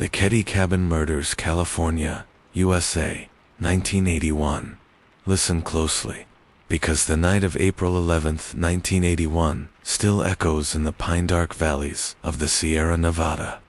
The Keddie Cabin Murders, California, USA, 1981. Listen closely, because the night of April 11th, 1981, still echoes in the pine-dark valleys of the Sierra Nevada.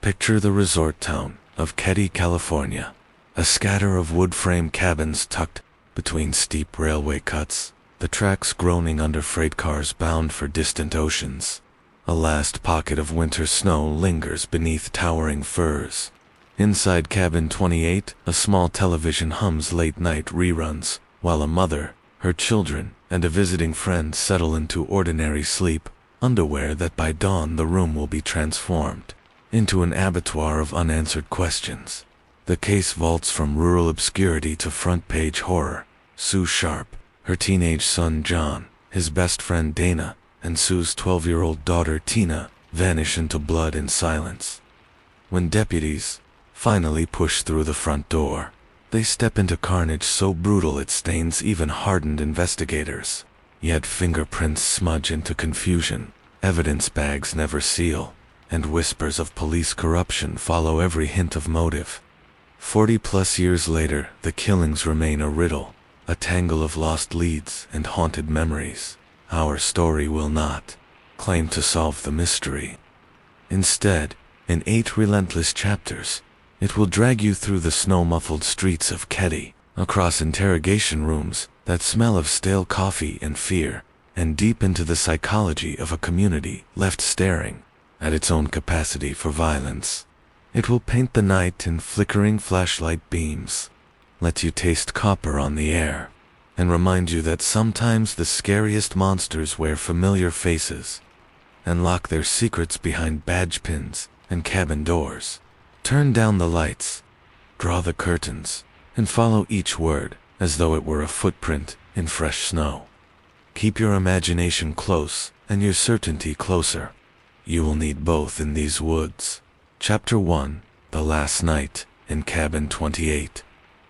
Picture the resort town of Keddie, California, a scatter of wood-frame cabins tucked between steep railway cuts, the tracks groaning under freight cars bound for distant oceans. A last pocket of winter snow lingers beneath towering firs. Inside cabin 28, a small television hums late-night reruns, while a mother, her children, and a visiting friend settle into ordinary sleep, underwear that by dawn the room will be transformed into an abattoir of unanswered questions. The case vaults from rural obscurity to front-page horror. Sue Sharp, her teenage son John, his best friend Dana, and Sue's 12-year-old daughter Tina vanish into blood and silence. When deputies finally push through the front door, they step into carnage so brutal it stains even hardened investigators. Yet fingerprints smudge into confusion, evidence bags never seal, and whispers of police corruption follow every hint of motive. 40-plus years later, the killings remain a riddle, a tangle of lost leads and haunted memories. Our story will not claim to solve the mystery. Instead, in 8 relentless chapters, it will drag you through the snow-muffled streets of Keddie, across interrogation rooms that smell of stale coffee and fear, and deep into the psychology of a community left staring at its own capacity for violence. It will paint the night in flickering flashlight beams, let you taste copper on the air, and remind you that sometimes the scariest monsters wear familiar faces and lock their secrets behind badge pins and cabin doors. Turn down the lights, draw the curtains, and follow each word as though it were a footprint in fresh snow. Keep your imagination close and your certainty closer. You will need both in these woods. Chapter 1, The Last Night in Cabin 28.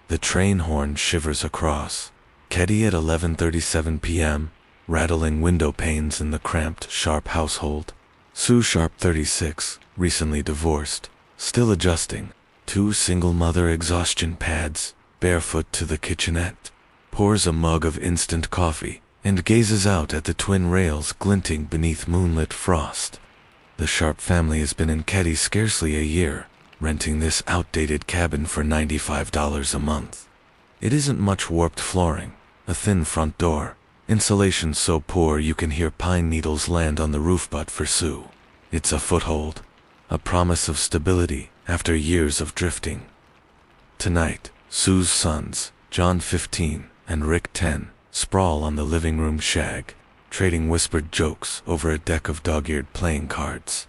The train horn shivers across Keddie at 11:37 p.m., rattling window panes in the cramped, Sharp household. Sue Sharp, 36, recently divorced, still adjusting, 2 single-mother exhaustion pads, barefoot to the kitchenette, pours a mug of instant coffee, and gazes out at the twin rails glinting beneath moonlit frost. The Sharp family has been in Keddie scarcely a year, renting this outdated cabin for $95 a month. It isn't much warped flooring, a thin front door, insulation so poor you can hear pine needles land on the roof, but for Sue, it's a foothold, a promise of stability after years of drifting. Tonight, Sue's sons, John 15 and Rick 10, sprawl on the living room shag, trading whispered jokes over a deck of dog-eared playing cards.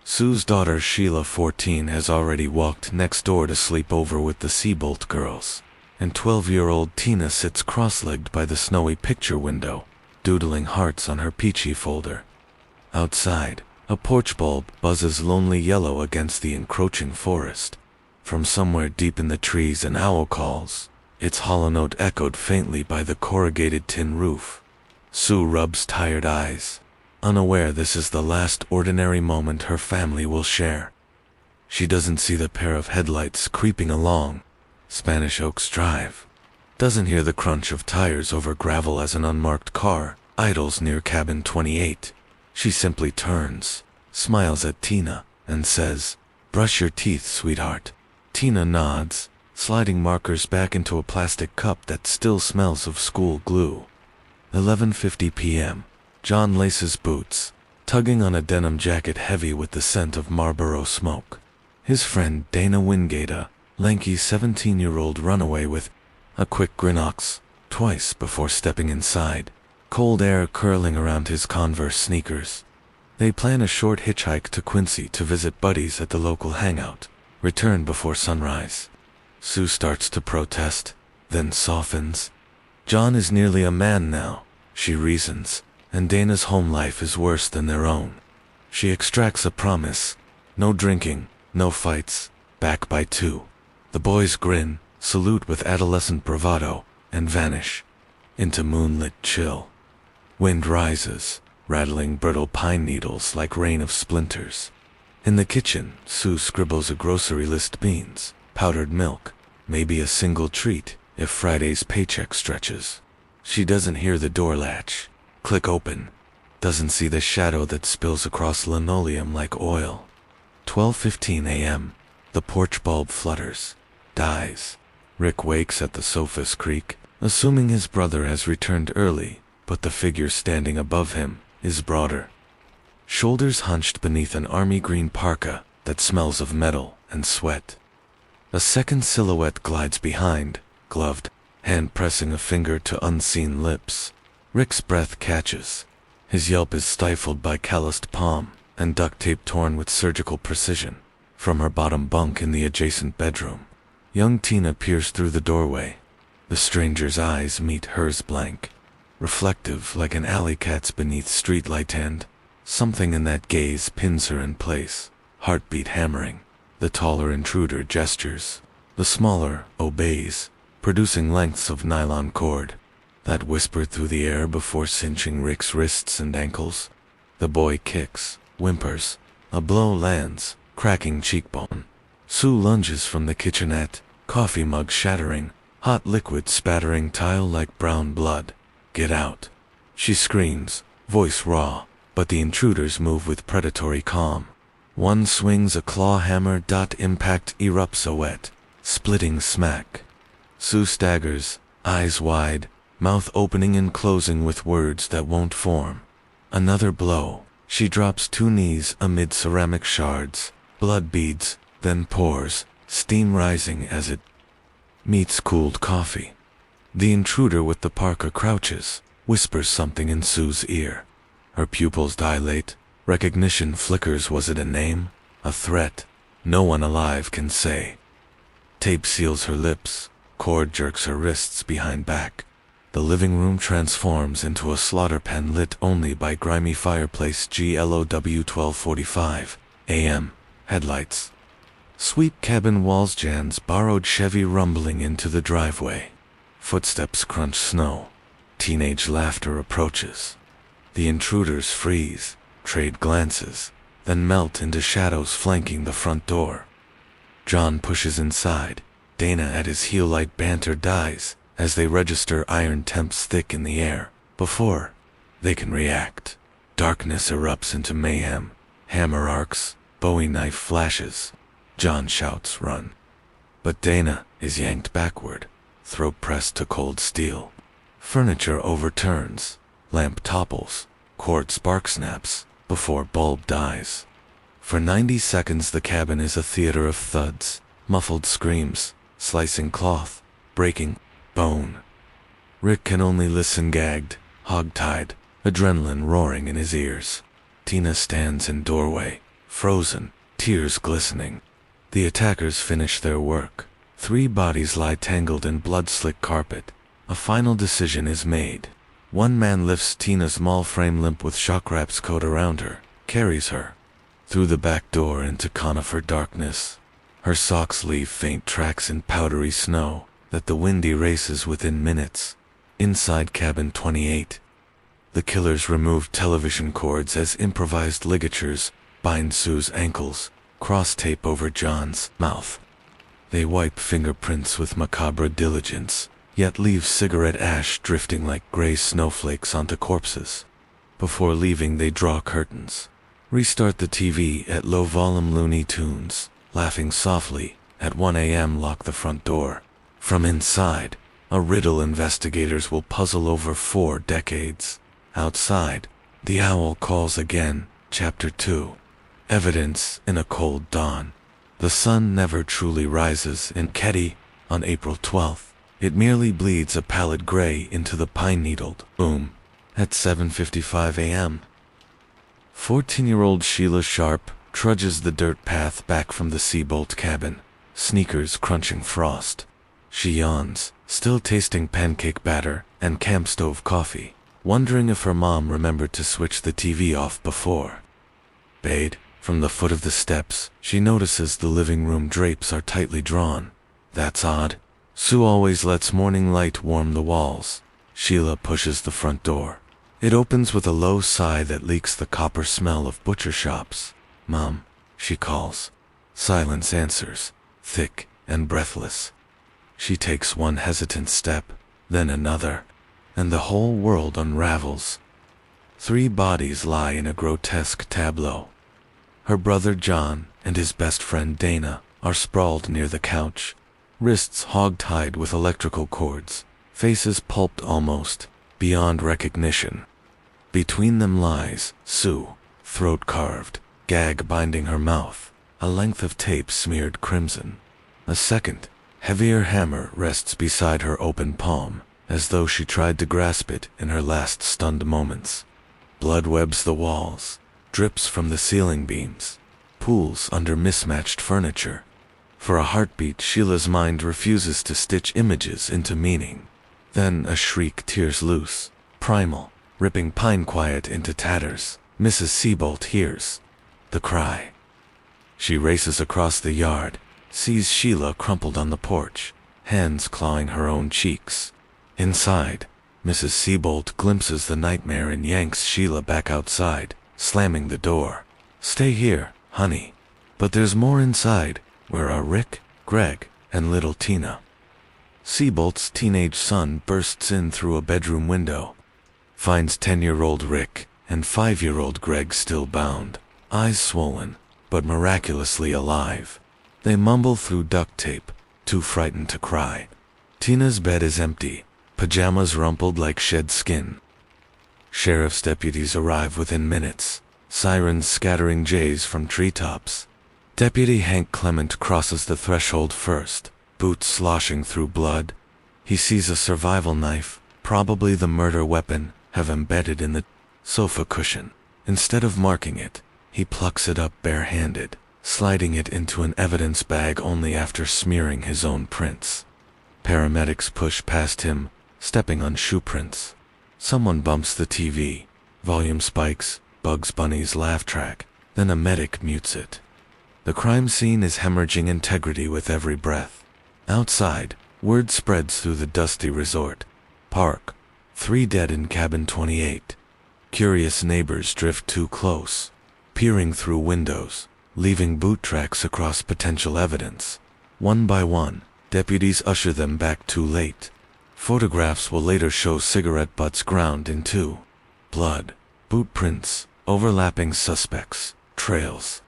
Sue's daughter Sheila, 14, has already walked next door to sleep over with the Seabolt girls, and 12-year-old Tina sits cross-legged by the snowy picture window, doodling hearts on her peachy folder. Outside, a porch bulb buzzes lonely yellow against the encroaching forest. From somewhere deep in the trees an owl calls, its hollow note echoed faintly by the corrugated tin roof. Sue rubs tired eyes, unaware this is the last ordinary moment her family will share. She doesn't see the pair of headlights creeping along Spanish Oaks Drive, doesn't hear the crunch of tires over gravel as an unmarked car idles near cabin 28. She simply turns, smiles at Tina, and says, "Brush your teeth, sweetheart." Tina nods, sliding markers back into a plastic cup that still smells of school glue. 11:50 p.m. John laces boots, tugging on a denim jacket heavy with the scent of Marlboro smoke. His friend Dana Wingate, a lanky 17-year-old runaway with a quick grin, twice before stepping inside, cold air curling around his Converse sneakers. They plan a short hitchhike to Quincy to visit buddies at the local hangout, return before sunrise. Sue starts to protest, then softens. John is nearly a man now, she reasons, and Dana's home life is worse than their own. She extracts a promise: no drinking, no fights, back by 2. The boys grin, salute with adolescent bravado, and vanish into moonlit chill. Wind rises, rattling brittle pine needles like rain of splinters. In the kitchen, Sue scribbles a grocery list: beans, powdered milk, maybe a single treat if Friday's paycheck stretches. She doesn't hear the door latch click open, doesn't see the shadow that spills across linoleum like oil. 12:15 a.m. The porch bulb flutters, dies. Rick wakes at the sofa's creak, assuming his brother has returned early, but the figure standing above him is broader. Shoulders hunched beneath an army green parka that smells of metal and sweat. A second silhouette glides behind, gloved, hand pressing a finger to unseen lips. Rick's breath catches. His yelp is stifled by calloused palm and duct tape torn with surgical precision. From her bottom bunk in the adjacent bedroom, young Tina peers through the doorway. The stranger's eyes meet hers blank, reflective like an alley cat's beneath streetlight, and something in that gaze pins her in place, heartbeat hammering. The taller intruder gestures. The smaller obeys, producing lengths of nylon cord that whisper through the air before cinching Rick's wrists and ankles. The boy kicks, whimpers. A blow lands, cracking cheekbone. Sue lunges from the kitchenette, coffee mug shattering, hot liquid spattering tile like brown blood. "Get out!" She screams, voice raw, but the intruders move with predatory calm. One swings a claw hammer. Impact erupts a wet, splitting smack. Sue staggers, eyes wide, mouth opening and closing with words that won't form. Another blow. She drops 2 knees amid ceramic shards. Blood beads, then pours, steam rising as it meets cooled coffee. The intruder with the parka crouches, whispers something in Sue's ear. Her pupils dilate. Recognition flickers. Was it a name? A threat? No one alive can say. Tape seals her lips. Cord jerks her wrists behind back. The living room transforms into a slaughter pen lit only by grimy fireplace. GLOW 12:45 a.m. Headlights. Sweet cabin walls. Jan's borrowed Chevy rumbling into the driveway. Footsteps crunch snow. Teenage laughter approaches. The intruders freeze, trade glances, then melt into shadows flanking the front door. John pushes inside. Dana at his heel. Light banter dies as they register iron temps thick in the air. Before they can react, darkness erupts into mayhem. Hammer arcs, Bowie knife flashes. John shouts, "Run!" But Dana is yanked backward, throat pressed to cold steel. Furniture overturns, lamp topples, cord spark snaps, before bulb dies. For 90 seconds the cabin is a theater of thuds, muffled screams, slicing cloth, breaking bone. Rick can only listen, gagged, hog-tied, adrenaline roaring in his ears. Tina stands in doorway, frozen, tears glistening. The attackers finish their work. 3 bodies lie tangled in blood-slick carpet. A final decision is made. One man lifts Tina's small frame limp with shock wraps coat around her, carries her through the back door into conifer darkness. Her socks leave faint tracks in powdery snow that the wind erases within minutes. Inside cabin 28. The killers remove television cords as improvised ligatures bind Sue's ankles, cross tape over John's mouth. They wipe fingerprints with macabre diligence, yet leave cigarette ash drifting like gray snowflakes onto corpses. Before leaving they draw curtains. Restart the TV at low volume. Looney Tunes, laughing softly. At 1 a.m. lock the front door. From inside, a riddle investigators will puzzle over 4 decades. Outside, the owl calls again. Chapter 2. Evidence in a cold dawn. The sun never truly rises in Keddie on April 12th. It merely bleeds a pallid gray into the pine-needled at 7:55 a.m. 14-year-old Sheila Sharp trudges the dirt path back from the Seabolt cabin, sneakers crunching frost. She yawns, still tasting pancake batter and camp stove coffee, wondering if her mom remembered to switch the TV off before. Bade, from the foot of the steps, she notices the living room drapes are tightly drawn. That's odd. Sue always lets morning light warm the walls. Sheila pushes the front door. It opens with a low sigh that leaks the copper smell of butcher shops. "Mom," she calls. Silence answers, thick and breathless. She takes one hesitant step, then another, and the whole world unravels. 3 bodies lie in a grotesque tableau. Her brother John and his best friend Dana are sprawled near the couch, wrists hog-tied with electrical cords, faces pulped almost beyond recognition. Between them lies Sue, throat carved, gag binding her mouth, a length of tape smeared crimson. A second, heavier hammer rests beside her open palm, as though she tried to grasp it in her last stunned moments. Blood webs the walls, drips from the ceiling beams, pools under mismatched furniture. For a heartbeat, Sheila's mind refuses to stitch images into meaning. Then a shriek tears loose, primal, ripping pine quiet into tatters. Mrs. Seabolt hears the cry. She races across the yard, sees Sheila crumpled on the porch, hands clawing her own cheeks. Inside, Mrs. Seabolt glimpses the nightmare and yanks Sheila back outside, slamming the door. "Stay here, honey." But there's more inside, where are Rick, Greg, and little Tina. Seabolt's teenage son bursts in through a bedroom window, finds 10-year-old Rick and 5-year-old Greg still bound, eyes swollen, but miraculously alive. They mumble through duct tape, too frightened to cry. Tina's bed is empty, pajamas rumpled like shed skin. Sheriff's deputies arrive within minutes, sirens scattering jays from treetops. Deputy Hank Clement crosses the threshold first, boots sloshing through blood. He sees a survival knife, probably the murder weapon, have embedded in the sofa cushion. Instead of marking it, he plucks it up barehanded, sliding it into an evidence bag only after smearing his own prints. Paramedics push past him, stepping on shoe prints. Someone bumps the TV. Volume spikes, Bugs Bunny's laugh track, then a medic mutes it. The crime scene is hemorrhaging integrity with every breath. Outside, word spreads through the dusty resort. Park. 3 dead in cabin 28. Curious neighbors drift too close, peering through windows, leaving boot tracks across potential evidence. One by one, deputies usher them back too late. Photographs will later show cigarette butts ground in 2. Blood, boot prints, overlapping suspects, trails.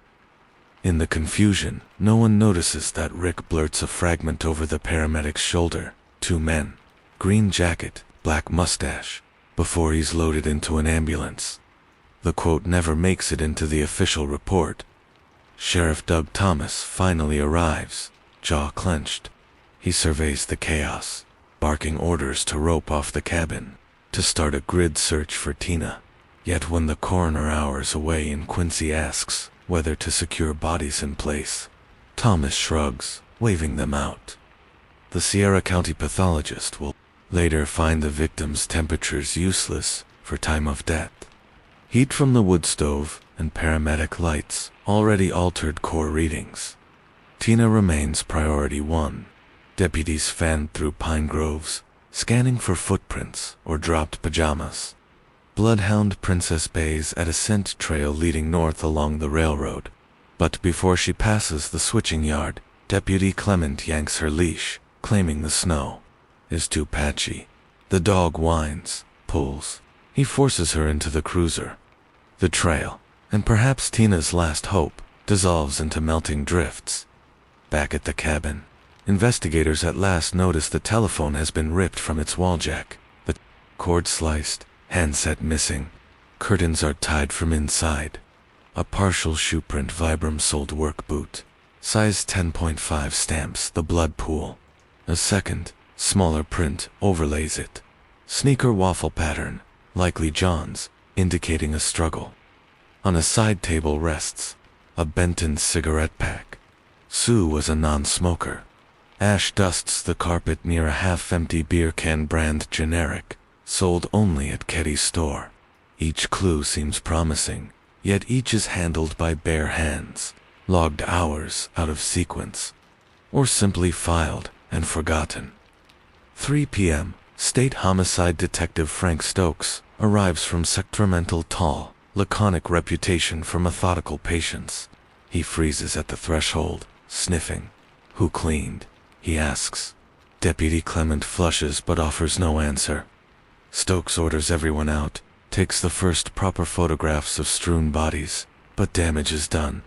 In the confusion, no one notices that Rick blurts a fragment over the paramedic's shoulder. 2 men. Green jacket, black mustache, before he's loaded into an ambulance. The quote never makes it into the official report. Sheriff Doug Thomas finally arrives, jaw clenched. He surveys the chaos, barking orders to rope off the cabin, to start a grid search for Tina. Yet when the coroner hours away and Quincy asks whether to secure bodies in place, Thomas shrugs, waving them out. The Sierra County pathologist will later find the victim's temperatures useless for time of death. Heat from the wood stove and paramedic lights already altered core readings. Tina remains priority 1. Deputies fanned through pine groves, scanning for footprints or dropped pajamas. Bloodhound Princess bays at a scent trail leading north along the railroad. But before she passes the switching yard, Deputy Clement yanks her leash, claiming the snow is too patchy. The dog whines, pulls. He forces her into the cruiser. The trail, and perhaps Tina's last hope, dissolves into melting drifts. Back at the cabin, investigators at last notice the telephone has been ripped from its wall jack, the cord sliced, handset missing. Curtains are tied from inside. A partial shoeprint Vibram-soled work boot. Size 10.5 stamps the blood pool. A second, smaller print overlays it. Sneaker waffle pattern, likely John's, indicating a struggle. On a side table rests a Benton cigarette pack. Sue was a non-smoker. Ash dusts the carpet near a half-empty beer can brand generic, sold only at Keddie's store. Each clue seems promising, yet each is handled by bare hands, logged hours out of sequence, or simply filed and forgotten. 3 p.m., State Homicide Detective Frank Stokes arrives from Sacramental, tall, laconic reputation for methodical patience. He freezes at the threshold, sniffing. Who cleaned? He asks. Deputy Clement flushes but offers no answer. Stokes orders everyone out, takes the first proper photographs of strewn bodies, but damage is done.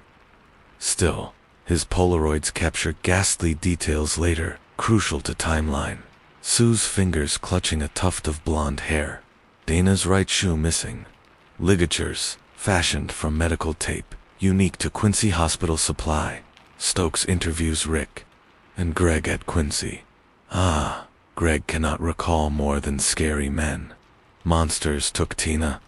Still, his Polaroids capture ghastly details later, crucial to timeline. Sue's fingers clutching a tuft of blonde hair. Dana's right shoe missing. Ligatures, fashioned from medical tape, unique to Quincy Hospital Supply. Stokes interviews Rick and Greg at Quincy. Greg cannot recall more than scary men. Monsters took Tina.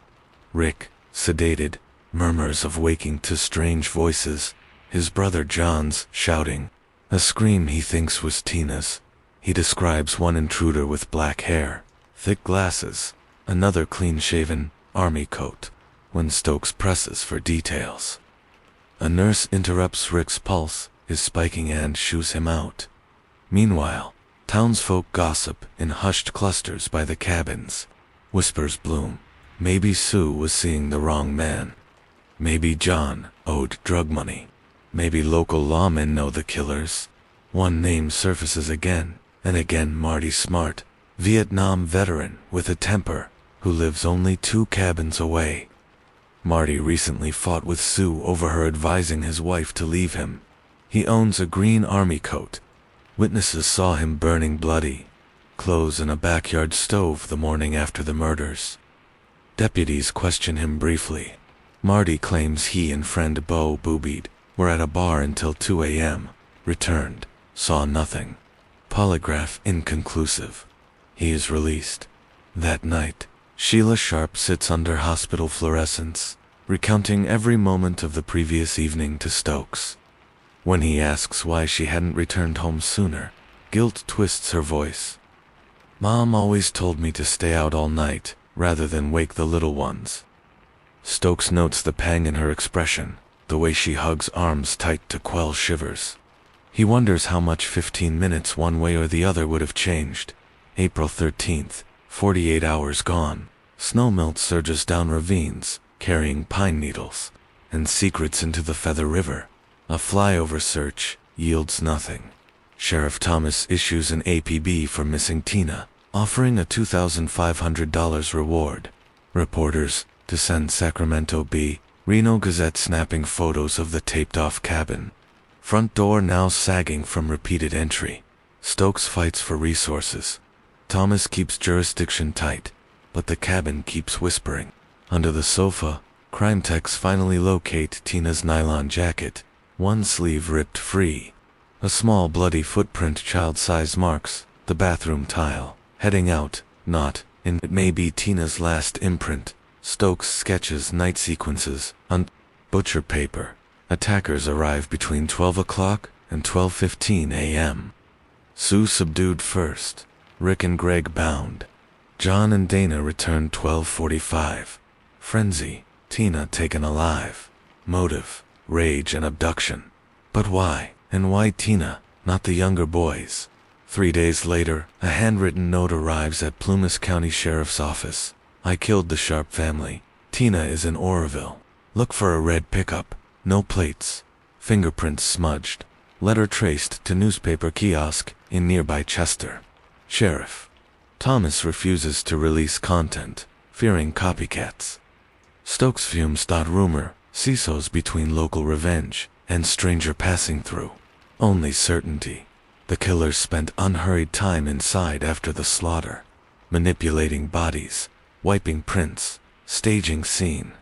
Rick, sedated, murmurs of waking to strange voices. His brother John's shouting. A scream he thinks was Tina's. He describes one intruder with black hair, thick glasses, another clean-shaven, army coat. When Stokes presses for details, a nurse interrupts Rick's pulse, is spiking and shoos him out. Meanwhile, townsfolk gossip in hushed clusters by the cabins. Whispers bloom. Maybe Sue was seeing the wrong man. Maybe John owed drug money. Maybe local lawmen know the killers. One name surfaces again and again. Marty Smart, Vietnam veteran with a temper, who lives only 2 cabins away. Marty recently fought with Sue over her advising his wife to leave him. He owns a green army coat. Witnesses saw him burning bloody clothes in a backyard stove the morning after the murders. Deputies question him briefly. Marty claims he and friend Bo boobied, were at a bar until 2 a.m., returned, saw nothing. Polygraph inconclusive. He is released. That night, Sheila Sharp sits under hospital fluorescents, recounting every moment of the previous evening to Stokes. When he asks why she hadn't returned home sooner, guilt twists her voice. Mom always told me to stay out all night, rather than wake the little ones. Stokes notes the pang in her expression, the way she hugs arms tight to quell shivers. He wonders how much 15 minutes one way or the other would have changed. April 13th, 48 hours gone. Snowmelt surges down ravines, carrying pine needles and secrets into the Feather River. A flyover search yields nothing. Sheriff Thomas issues an APB for missing Tina, offering a $2,500 reward. Reporters to send Sacramento Bee, Reno Gazette snapping photos of the taped-off cabin. Front door now sagging from repeated entry. Stokes fights for resources. Thomas keeps jurisdiction tight, but the cabin keeps whispering. Under the sofa, crime techs finally locate Tina's nylon jacket, one sleeve ripped free. A small bloody footprint child-size marks the bathroom tile. Heading out, not in it may be Tina's last imprint. Stokes sketches night sequences on butcher paper. Attackers arrive between 12 o'clock and 12:15 a.m. Sue subdued first. Rick and Greg bound. John and Dana return 12:45. Frenzy. Tina taken alive. Motive. Rage and abduction. But why? And why Tina, not the younger boys? 3 days later, a handwritten note arrives at Plumas County Sheriff's Office. I killed the Sharp family. Tina is in Oroville. Look for a red pickup. No plates. Fingerprints smudged. Letter traced to newspaper kiosk in nearby Chester. Sheriff. Thomas refuses to release content, fearing copycats. Stokes fumes. Rumor, seesaws between local revenge and stranger passing through. Only certainty. The killers spent unhurried time inside after the slaughter, manipulating bodies, wiping prints, staging scene.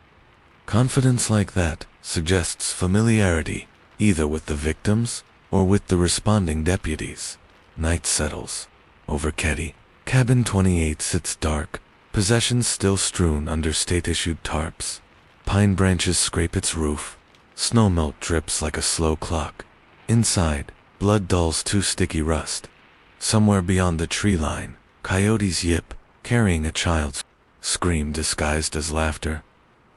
Confidence like that suggests familiarity, either with the victims or with the responding deputies. Night settles. Over Keddie Cabin 28 sits dark, possessions still strewn under state-issued tarps. Pine branches scrape its roof. Snowmelt drips like a slow clock. Inside, blood dulls to sticky rust. Somewhere beyond the tree line, coyotes yip, carrying a child's scream disguised as laughter.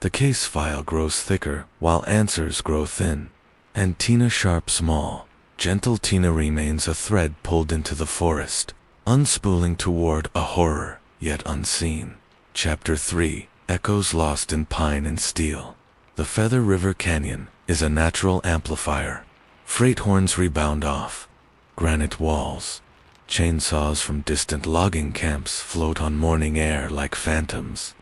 The case file grows thicker while answers grow thin. And Tina Sharp small, gentle Tina remains a thread pulled into the forest, unspooling toward a horror yet unseen. Chapter 3, Echoes lost in pine and steel. The Feather River Canyon is a natural amplifier. Freight horns rebound off granite walls. Chainsaws from distant logging camps float on morning air like phantoms.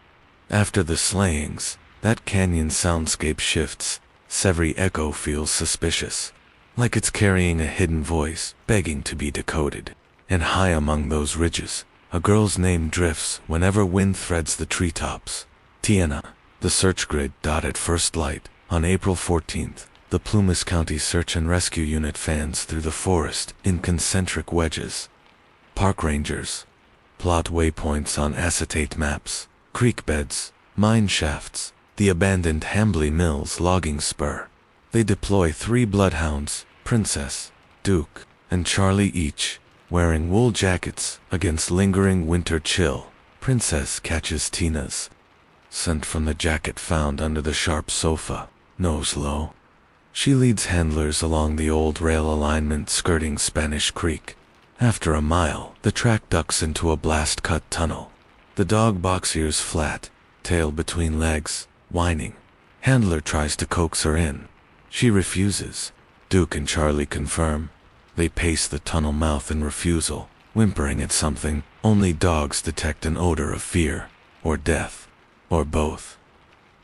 After the slayings, that canyon soundscape shifts. Every echo feels suspicious, like it's carrying a hidden voice begging to be decoded. And high among those ridges, a girl's name drifts whenever wind threads the treetops. Tiana. The search grid. At first light, on April 14th, the Plumas County Search and Rescue Unit fans through the forest in concentric wedges. Park rangers plot waypoints on acetate maps, creek beds, mine shafts, the abandoned Hambly Mills logging spur. They deploy 3 bloodhounds, Princess, Duke, and Charlie each, wearing wool jackets against lingering winter chill. Princess catches Tina's scent from the jacket found under the sharp sofa, nose low. She leads handlers along the old rail alignment skirting Spanish Creek. After a mile, the track ducks into a blast-cut tunnel. The dog box ears flat, tail between legs, whining. Handler tries to coax her in. She refuses. Duke and Charlie confirm. They pace the tunnel mouth in refusal, whimpering at something. Only dogs detect an odor of fear, or death, or both.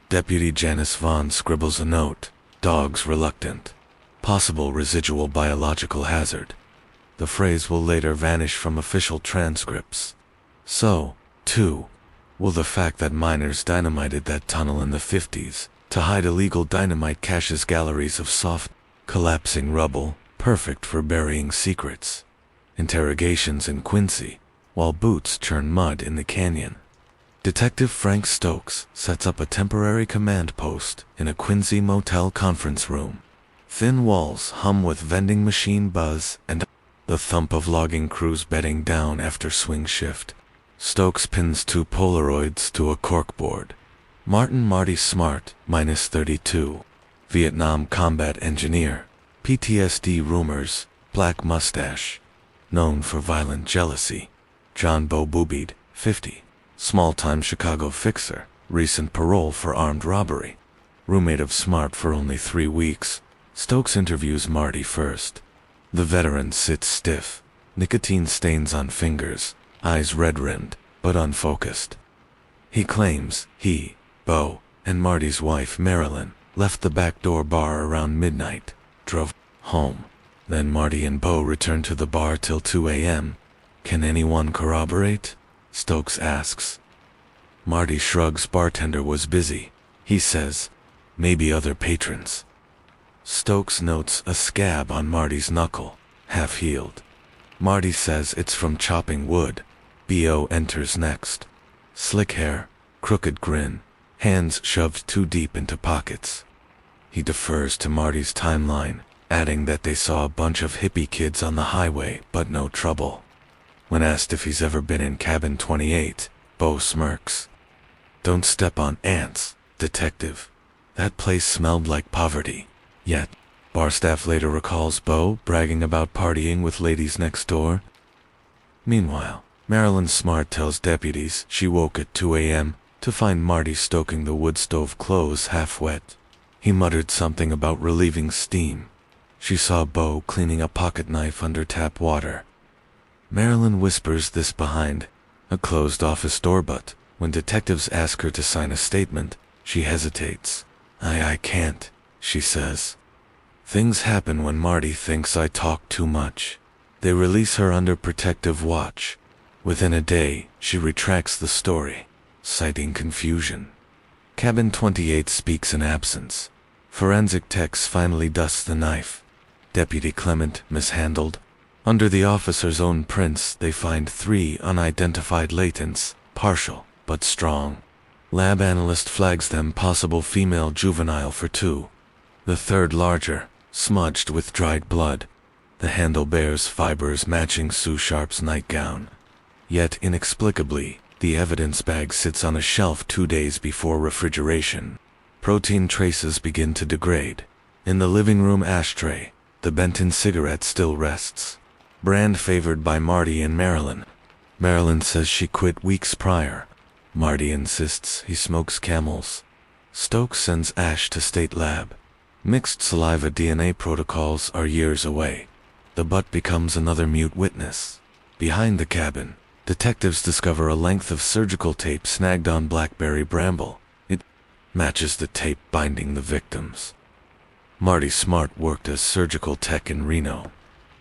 Deputy Janice Vaughn scribbles a note. Dogs reluctant. Possible residual biological hazard. The phrase will later vanish from official transcripts. So, too, will the fact that miners dynamited that tunnel in the 50s to hide illegal dynamite caches galleries of soft, collapsing rubble, perfect for burying secrets. Interrogations in Quincy, while boots churn mud in the canyon. Detective Frank Stokes sets up a temporary command post in a Quincy motel conference room. Thin walls hum with vending machine buzz and the thump of logging crews bedding down after swing shift. Stokes pins 2 Polaroids to a corkboard. Marty Smart, -32. Vietnam combat engineer. PTSD rumors, black mustache. Known for violent jealousy. John Bo Boobied, 50. Small-time Chicago fixer, recent parole for armed robbery. Roommate of Smart for only 3 weeks. Stokes interviews Marty first. The veteran sits stiff, nicotine stains on fingers, eyes red-rimmed, but unfocused. He claims he, Bo, and Marty's wife Marilyn left the backdoor bar around midnight, drove home. Then Marty and Bo returned to the bar till 2 a.m. Can anyone corroborate? Stokes asks. Marty shrugs. Bartender was busy. He says, maybe other patrons. Stokes notes a scab on Marty's knuckle, half-healed. Marty says it's from chopping wood. B.O. enters next. Slick hair, crooked grin, hands shoved too deep into pockets. He defers to Marty's timeline, adding that they saw a bunch of hippie kids on the highway, but no trouble. When asked if he's ever been in Cabin 28, Bo smirks. Don't step on ants, detective. That place smelled like poverty. Yet, bar staff later recalls Bo bragging about partying with ladies next door. Meanwhile, Marilyn Smart tells deputies she woke at 2 a.m. to find Marty stoking the wood stove clothes half wet. He muttered something about relieving steam. She saw Bo cleaning a pocket knife under tap water. Marilyn whispers this behind a closed office door, but when detectives ask her to sign a statement, she hesitates. I can't, she says. Things happen when Marty thinks I talk too much. They release her under protective watch. Within a day, she retracts the story, citing confusion. Cabin 28 speaks in absence. Forensic techs finally dusts the knife. Deputy Clement, mishandled. Under the officer's own prints, they find 3 unidentified latents, partial, but strong. Lab analyst flags them possible female juvenile for 2. The third larger, smudged with dried blood. The handle bears fibers matching Sue Sharp's nightgown. Yet inexplicably, the evidence bag sits on a shelf 2 days before refrigeration. Protein traces begin to degrade. In the living room ashtray, the Benton cigarette still rests. Brand favored by Marty and Marilyn. Marilyn says she quit weeks prior. Marty insists he smokes Camels. Stokes sends Ash to state lab. Mixed saliva DNA protocols are years away. The butt becomes another mute witness. Behind the cabin, detectives discover a length of surgical tape snagged on blackberry bramble. It matches the tape binding the victims. Marty Smart worked as surgical tech in Reno.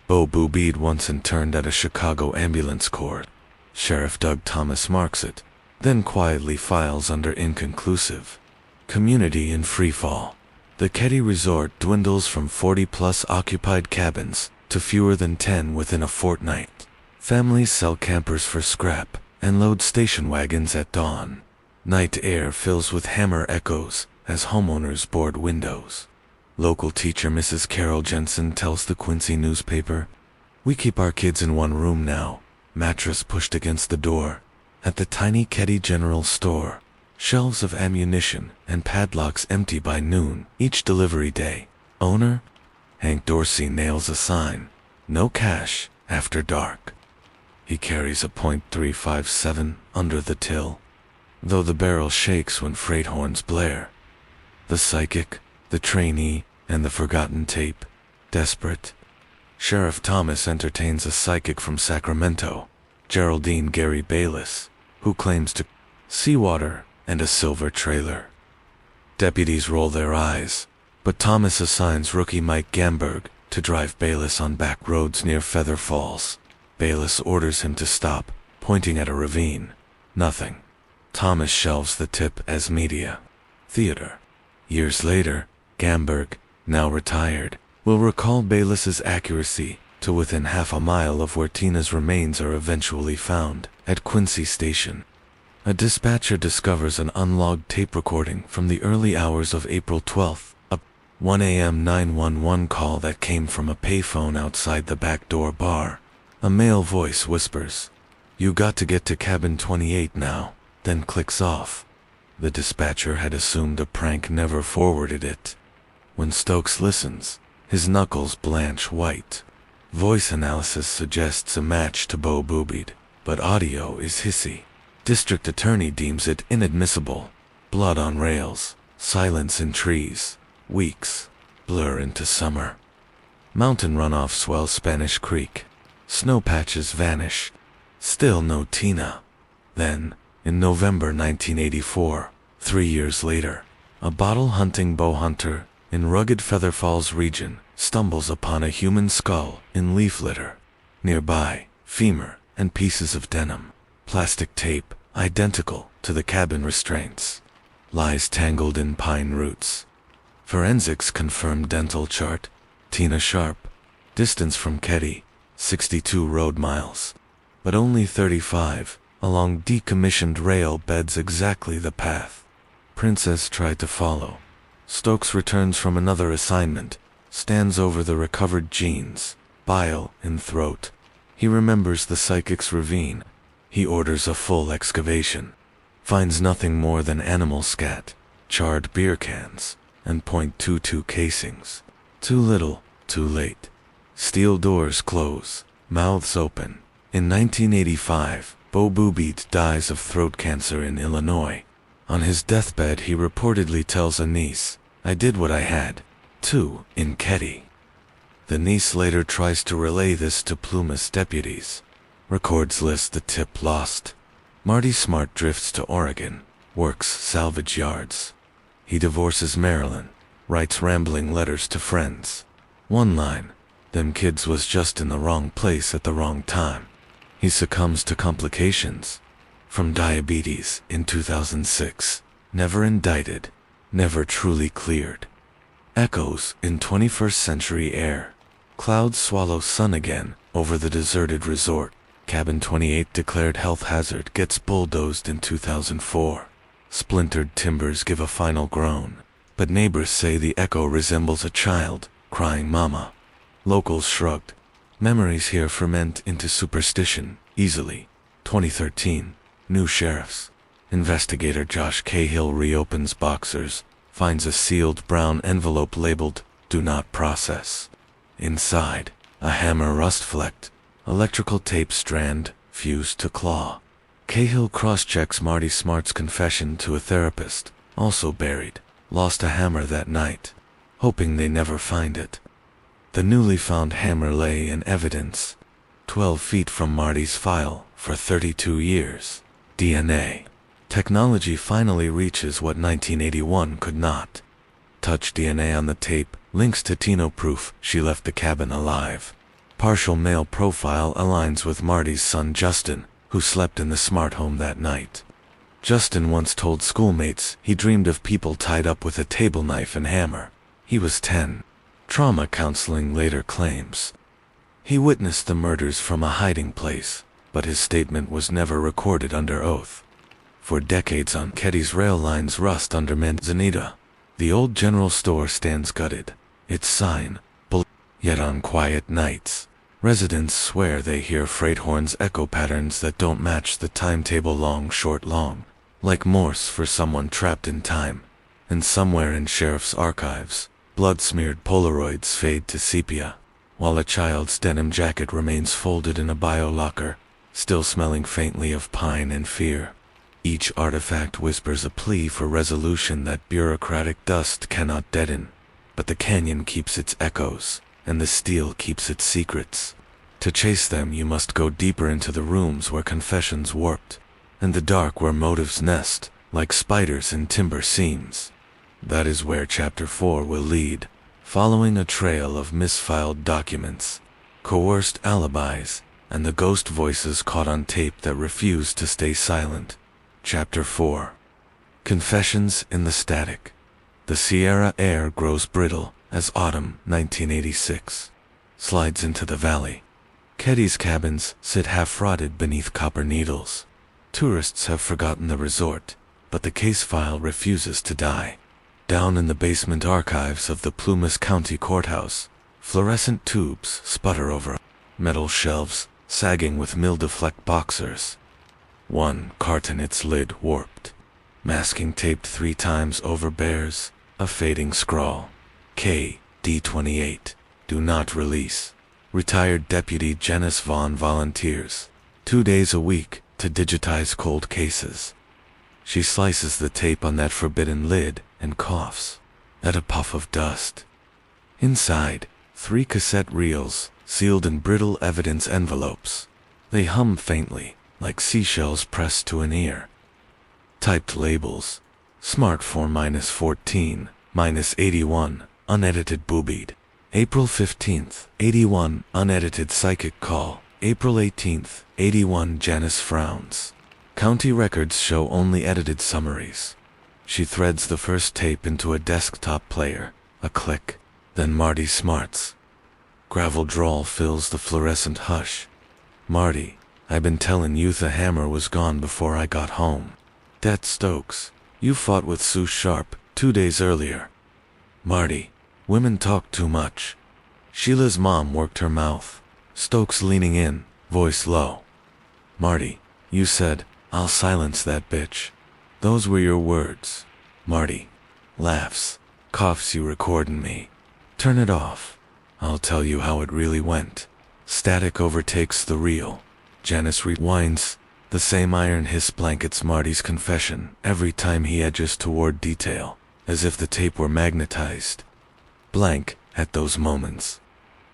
Bo boobied once interned at a Chicago ambulance corps. Sheriff Doug Thomas marks it, then quietly files under inconclusive. Community in freefall. The Keddie Resort dwindles from 40-plus occupied cabins to fewer than 10 within a fortnight. Families sell campers for scrap and load station wagons at dawn. Night air fills with hammer echoes as homeowners board windows. Local teacher Mrs. Carol Jensen tells the Quincy newspaper, "We keep our kids in one room now." Mattress pushed against the door. At the tiny Keddie General Store, shelves of ammunition and padlocks empty by noon each delivery day. Owner? Hank Dorsey nails a sign, "No cash after dark." He carries a .357 under the till, though the barrel shakes when freight horns blare. The psychic, the trainee, and the forgotten tape. Desperate. Sheriff Thomas entertains a psychic from Sacramento, Geraldine Gary Bayless, who claims to seawater and a silver trailer. Deputies roll their eyes, but Thomas assigns rookie Mike Gamberg to drive Bayless on back roads near Feather Falls. Bayless orders him to stop, pointing at a ravine. Nothing. Thomas shelves the tip as media. Theater. Years later, Gamberg, now retired, will recall Bayless's accuracy to within half a mile of where Tina's remains are eventually found, at Quincy Station. A dispatcher discovers an unlogged tape recording from the early hours of April 12th, a 1 a.m. 911 call that came from a payphone outside the back door bar. A male voice whispers, "You got to get to cabin 28 now," then clicks off. The dispatcher had assumed a prank never forwarded it. When Stokes listens, his knuckles blanch white. Voice analysis suggests a match to Bo Boobied, but audio is hissy. District attorney deems it inadmissible. Blood on rails, silence in trees, weeks blur into summer. Mountain runoff swells Spanish Creek. Snow patches vanish. Still no Tina. Then, in November 1984, 3 years later, a bottle-hunting bow hunter in rugged Feather Falls region stumbles upon a human skull in leaf litter. Nearby, femur and pieces of denim. Plastic tape, identical to the cabin restraints. Lies tangled in pine roots. Forensics confirm dental chart. Tina Sharp. Distance from Keddie, 62 road miles. But only 35, along decommissioned rail beds exactly the path Princess tried to follow. Stokes returns from another assignment, stands over the recovered jeans, bile in throat. He remembers the psychic's ravine. He orders a full excavation. Finds nothing more than animal scat, charred beer cans, and .22 casings. Too little, too late. Steel doors close, mouths open. In 1985, Bo Boobied dies of throat cancer in Illinois. On his deathbed he reportedly tells a niece, "I did what I had to in Keddie." The niece later tries to relay this to Plumas deputies. Records list the tip lost. Marty Smart drifts to Oregon, works salvage yards. He divorces Marilyn, writes rambling letters to friends. One line, "Them kids was just in the wrong place at the wrong time." He succumbs to complications from diabetes in 2006. Never indicted, never truly cleared. Echoes in 21st century air. Clouds swallow sun again over the deserted resort. Cabin 28 declared health hazard gets bulldozed in 2004. Splintered timbers give a final groan, but neighbors say the echo resembles a child crying mama. Locals shrugged. Memories here ferment into superstition easily. 2013. New sheriffs. Investigator Josh Cahill reopens boxers, finds a sealed brown envelope labeled, "Do not process." Inside, a hammer rust-flecked, electrical tape strand, fused to claw. Cahill cross-checks Marty Smart's confession to a therapist, also buried. lost a hammer that night, hoping they never find it. The newly found hammer lay in evidence, 12 feet from Marty's file for 32 years. DNA. Technology finally reaches what 1981 could not. Touch DNA on the tape links to Tino, proof she left the cabin alive. Partial male profile aligns with Marty's son Justin, who slept in the smart home that night. Justin once told schoolmates he dreamed of people tied up with a table knife and hammer. He was 10. Trauma counseling later claims he witnessed the murders from a hiding place, but his statement was never recorded under oath. For decades on Keddie's rail lines rust under Manzanita. The old general store stands gutted, its sign, yet on quiet nights, residents swear they hear freight horns echo patterns that don't match the timetable long, short, long, like Morse for someone trapped in time. And somewhere in sheriff's archives, blood-smeared Polaroids fade to sepia, while a child's denim jacket remains folded in a bio-locker, still smelling faintly of pine and fear. Each artifact whispers a plea for resolution that bureaucratic dust cannot deaden, but the canyon keeps its echoes, and the steel keeps its secrets. To chase them you must go deeper into the rooms where confessions warped, and the dark where motives nest, like spiders in timber seams. That is where Chapter 4 will lead, following a trail of misfiled documents, coerced alibis, and the ghost voices caught on tape that refuse to stay silent. Chapter 4. Confessions in the Static. The Sierra air grows brittle as autumn 1986 slides into the valley. Keddie's cabins sit half-rotted beneath copper needles. Tourists have forgotten the resort, but the case file refuses to die. Down in the basement archives of the Plumas County Courthouse, fluorescent tubes sputter over metal shelves sagging with mildew-flecked boxers. One carton, its lid warped. Masking taped 3 times over bears a fading scrawl. KD-28. Do not release. Retired Deputy Janice Vaughn volunteers 2 days a week to digitize cold cases. She slices the tape on that forbidden lid and coughs at a puff of dust. Inside, 3 cassette reels sealed in brittle evidence envelopes. They hum faintly, like seashells pressed to an ear. Typed labels. Smart for -14, -81, unedited boobied. April 15th, 81, unedited psychic call. April 18th, 81, Janice frowns. County records show only edited summaries. She threads the first tape into a desktop player. A click. Then Marty smarts. Gravel drawl fills the fluorescent hush. Marty, I've been telling you the hammer was gone before I got home. Dat Stokes, you fought with Sue Sharp 2 days earlier. Marty, women talk too much. Sheila's mom worked her mouth. Stokes leaning in, voice low. Marty, you said, I'll silence that bitch. Those were your words. Marty, laughs, coughs, you recording me. Turn it off. I'll tell you how it really went. Static overtakes the real. Janice rewinds, the same iron hiss blankets Marty's confession every time he edges toward detail, as if the tape were magnetized. Blank at those moments.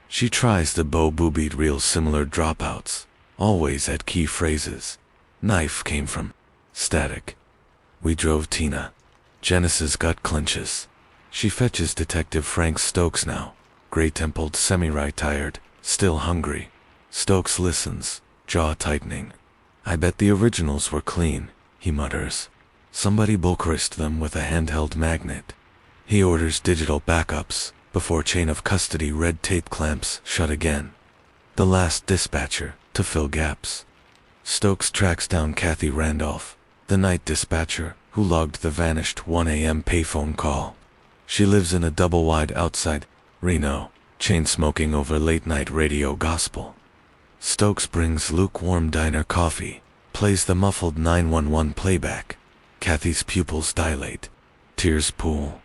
She tries the bow-boobied reel similar dropouts, always at key phrases. Knife came from. Static. We drove Tina. Janice's gut clenches. She fetches Detective Frank Stokes now, gray-templed, semi-retired, still hungry. Stokes listens, jaw tightening. I bet the originals were clean, he mutters. Somebody bulkrised them with a handheld magnet. He orders digital backups before chain of custody red tape clamps shut again. The last dispatcher to fill gaps. Stokes tracks down Kathy Randolph, the night dispatcher who logged the vanished 1 a.m. payphone call. She lives in a double-wide outside Reno, chain-smoking over late-night radio gospel. Stokes brings lukewarm diner coffee, plays the muffled 911 playback. Kathy's pupils dilate. Tears pool.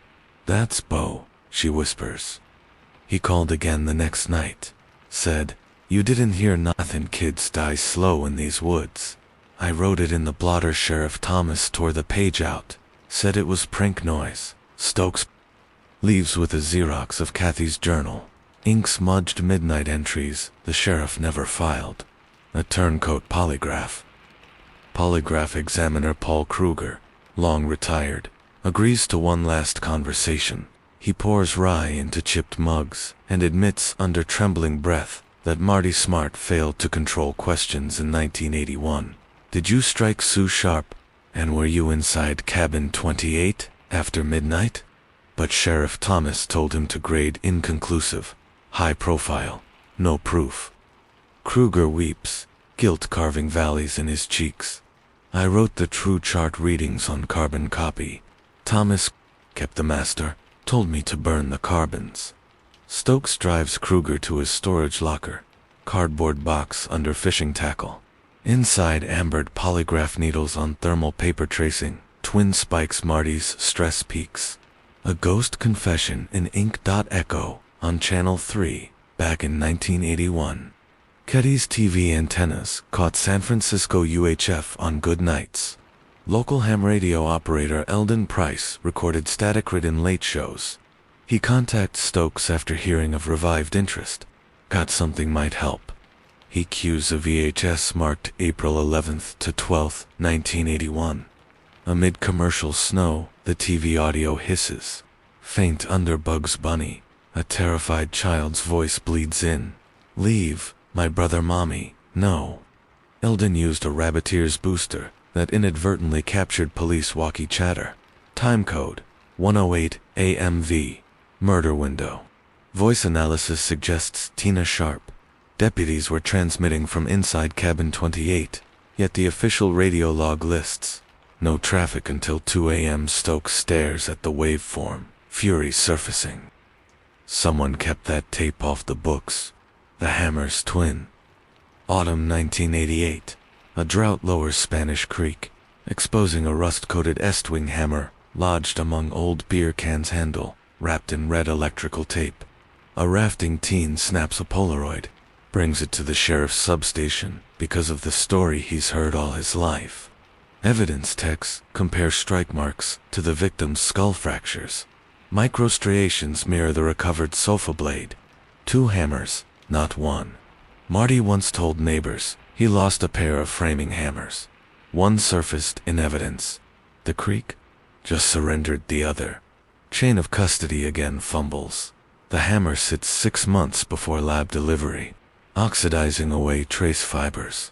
That's Bo, she whispers. He called again the next night. Said, you didn't hear nothing, kids die slow in these woods. I wrote it in the blotter. Sheriff Thomas tore the page out. Said it was prank noise. Stokes leaves with a Xerox of Kathy's journal. Ink smudged midnight entries the sheriff never filed. A turncoat polygraph. Polygraph examiner Paul Kruger, long retired, agrees to one last conversation. He pours rye into chipped mugs and admits under trembling breath that Marty Smart failed to control questions in 1981. Did you strike Sue Sharp? And were you inside cabin 28 after midnight? But Sheriff Thomas told him to grade inconclusive, high profile, no proof. Kruger weeps, guilt carving valleys in his cheeks. I wrote the true chart readings on carbon copy. Thomas kept the master, told me to burn the carbons. Stokes drives Kruger to his storage locker, cardboard box under fishing tackle. Inside ambered polygraph needles on thermal paper tracing, twin spikes Marty's stress peaks. A ghost confession in ink.echo on Channel 3 back in 1981. Keddie's TV antennas caught San Francisco UHF on good nights. Local ham radio operator Eldon Price recorded static-ridden late shows. He contacts Stokes after hearing of revived interest. Got something might help. He cues a VHS marked April 11th to 12th, 1981. Amid commercial snow, the TV audio hisses. Faint under Bugs Bunny, a terrified child's voice bleeds in. Leave, my brother mommy, no. Eldon used a Rabbiteers booster that inadvertently captured police walkie chatter. Time code, 108 AMV. Murder window. Voice analysis suggests Tina Sharp. Deputies were transmitting from inside cabin 28, yet the official radio log lists no traffic until 2 a.m. Stokes stares at the waveform, fury surfacing. Someone kept that tape off the books. The Hammer's twin. Autumn 1988. A drought lowers Spanish Creek, exposing a rust-coated Estwing hammer lodged among old beer cans handle, wrapped in red electrical tape. A rafting teen snaps a Polaroid, brings it to the sheriff's substation because of the story he's heard all his life. Evidence techs compare strike marks to the victim's skull fractures. Microstriations mirror the recovered sofa blade. 2 hammers, not one. Marty once told neighbors he lost a pair of framing hammers. One surfaced in evidence. The creek just surrendered the other. Chain of custody again fumbles. The hammer sits 6 months before lab delivery, oxidizing away trace fibers.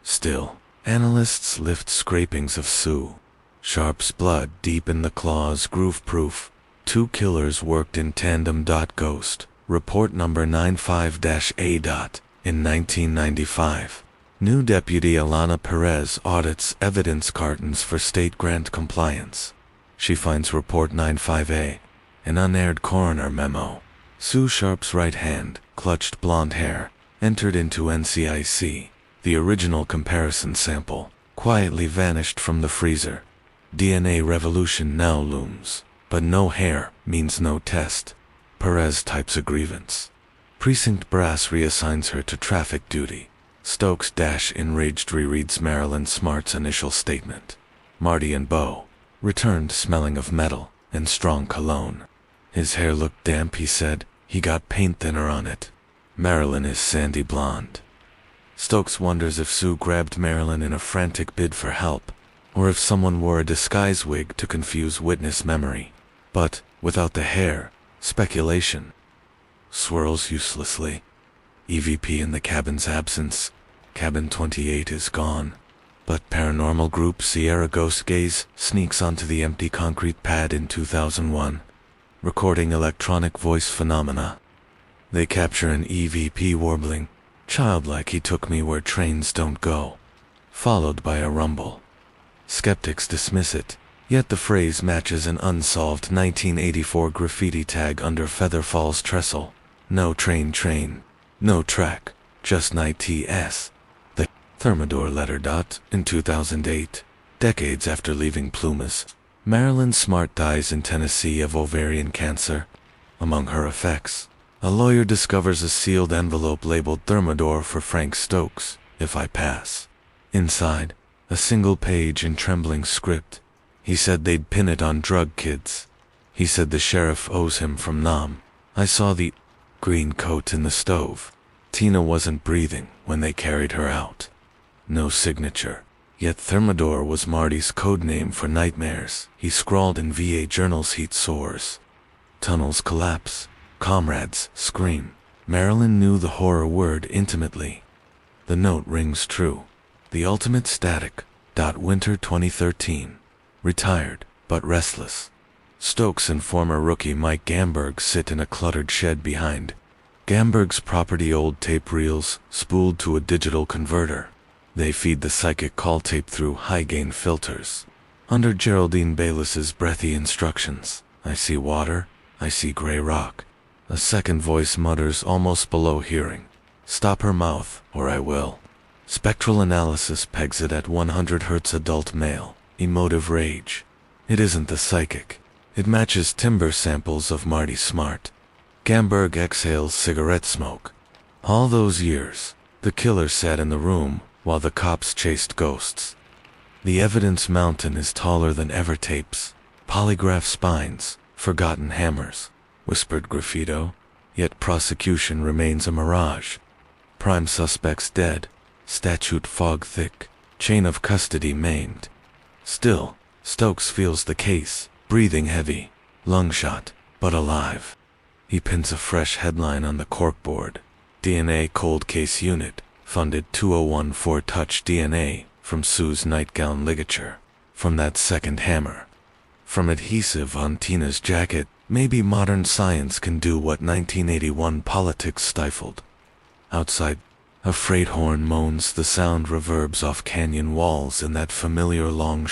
Still, analysts lift scrapings of Sue. Sharp's blood deep in the claws, groove-proof. 2 killers worked in tandem. Ghost, report number 95-A. In 1995. New Deputy Alana Perez audits evidence cartons for state grant compliance. She finds report 95A, an unaired coroner memo. Sue Sharp's right hand, clutched blonde hair, entered into NCIC. The original comparison sample quietly vanished from the freezer. DNA revolution now looms, but no hair means no test. Perez types a grievance. Precinct brass reassigns her to traffic duty. Stokes enraged rereads Marilyn Smart's initial statement. Marty and Beau returned smelling of metal and strong cologne. His hair looked damp, he said. He got paint thinner on it. Marilyn is sandy blonde. Stokes wonders if Sue grabbed Marilyn in a frantic bid for help, or if someone wore a disguise wig to confuse witness memory. But, without the hair, speculation swirls uselessly. EVP in the cabin's absence. Cabin 28 is gone. But paranormal group Sierra Ghost Gaze sneaks onto the empty concrete pad in 2001, recording electronic voice phenomena. They capture an EVP warbling, childlike "He took me where trains don't go," followed by a rumble. Skeptics dismiss it, yet the phrase matches an unsolved 1984 graffiti tag under Feather Falls trestle. No train, no track, just night TS. The Thermidor letter. In 2008, decades after leaving Plumas, Marilyn Smart dies in Tennessee of ovarian cancer. Among her effects, a lawyer discovers a sealed envelope labeled Thermidor for Frank Stokes, if I pass. Inside, a single page in trembling script. He said they'd pin it on drug kids. He said the sheriff owes him from Nam. I saw the green coat in the stove. Tina wasn't breathing when they carried her out. No signature. Yet Thermidor was Marty's code name for nightmares. He scrawled in VA journals heat sores. Tunnels collapse. Comrades scream. Marilyn knew the horror word intimately. The note rings true. The ultimate static. Winter 2013. Retired, but restless. Stokes and former rookie Mike Gamberg sit in a cluttered shed behind Gamberg's property. Old tape reels, spooled to a digital converter. They feed the psychic call tape through high-gain filters. Under Geraldine Bayless's breathy instructions, I see water, I see gray rock. A second voice mutters almost below hearing. Stop her mouth, or I will. Spectral analysis pegs it at 100 Hz adult male. Emotive rage. It isn't the psychic. It matches timbre samples of Marty Smart. Gamberg exhales cigarette smoke. All those years, the killer sat in the room while the cops chased ghosts. The evidence mountain is taller than ever. Tapes, polygraph spines, forgotten hammers, whispered graffito, yet prosecution remains a mirage. Prime suspects dead, statute fog thick, chain of custody maimed. Still, Stokes feels the case, breathing heavy, lung shot, but alive. He pins a fresh headline on the corkboard. DNA Cold Case Unit, funded 2014. Touch DNA from Sue's nightgown ligature. From that second hammer. From adhesive on Tina's jacket, maybe modern science can do what 1981 politics stifled. Outside, a freight horn moans. The sound reverbs off canyon walls in that familiar long.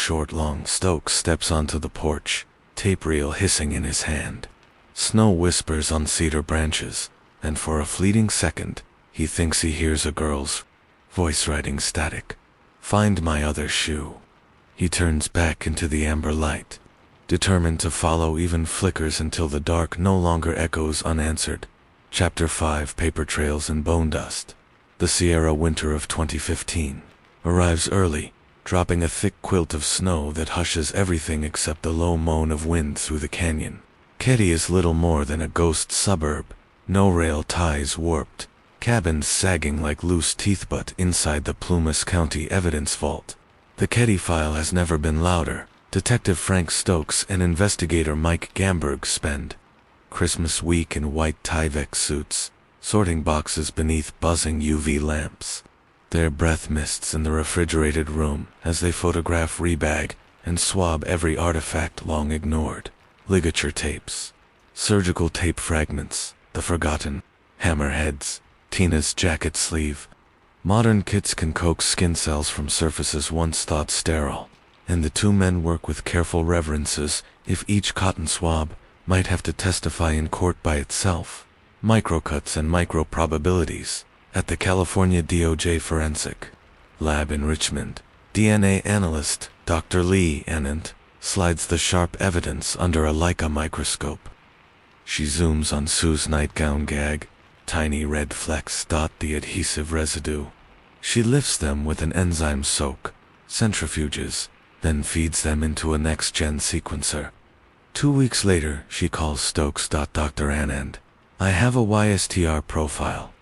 Stokes steps onto the porch, tape reel hissing in his hand. Snow whispers on cedar branches, and for a fleeting second, he thinks he hears a girl's voice writing static. Find my other shoe. He turns back into the amber light, determined to follow. Even flickers until the dark no longer echoes unanswered. Chapter 5. Paper Trails and Bone Dust. The Sierra winter of 2015 arrives early, dropping a thick quilt of snow that hushes everything except the low moan of wind through the canyon. Keddie is little more than a ghost suburb. No rail ties warped, cabins sagging like loose teeth. But inside the Plumas County evidence vault, the Keddie file has never been louder. Detective Frank Stokes and investigator Mike Gamberg spend Christmas week in white Tyvek suits, sorting boxes beneath buzzing UV lamps. Their breath mists in the refrigerated room as they photograph, rebag, and swab every artifact long ignored. Ligature tapes, surgical tape fragments, the forgotten hammerheads, Tina's jacket sleeve. Modern kits can coax skin cells from surfaces once thought sterile, and the two men work with careful reverences. If each cotton swab might have to testify in court by itself. Microcuts and micro-probabilities at the California DOJ Forensic Lab in Richmond. DNA analyst Dr. Lee Anand slides the sharp evidence under a Leica microscope. She zooms on Sue's nightgown gag. Tiny red flecks dot the adhesive residue. She lifts them with an enzyme soak, centrifuges, then feeds them into a next-gen sequencer. 2 weeks later, she calls Stokes. Dr. Anand, I have a YSTR profile.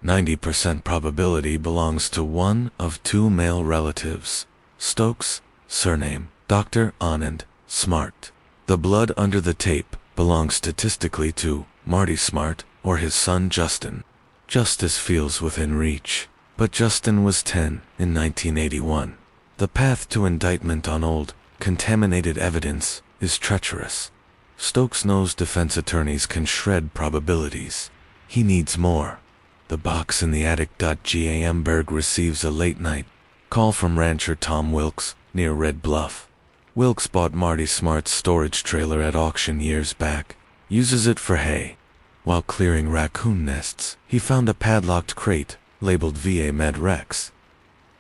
90% probability belongs to one of two male relatives. Stokes, surname, Dr. Anand, Smart. The blood under the tape belongs statistically to Marty Smart or his son Justin. Justice feels within reach, but Justin was 10 in 1981. The path to indictment on old, contaminated evidence is treacherous. Stokes knows defense attorneys can shred probabilities. He needs more. The box in the attic. Gamberg receives a late-night call from rancher Tom Wilkes near Red Bluff. Wilkes bought Marty Smart's storage trailer at auction years back, uses it for hay. While clearing raccoon nests, he found a padlocked crate labeled VA Med Rex.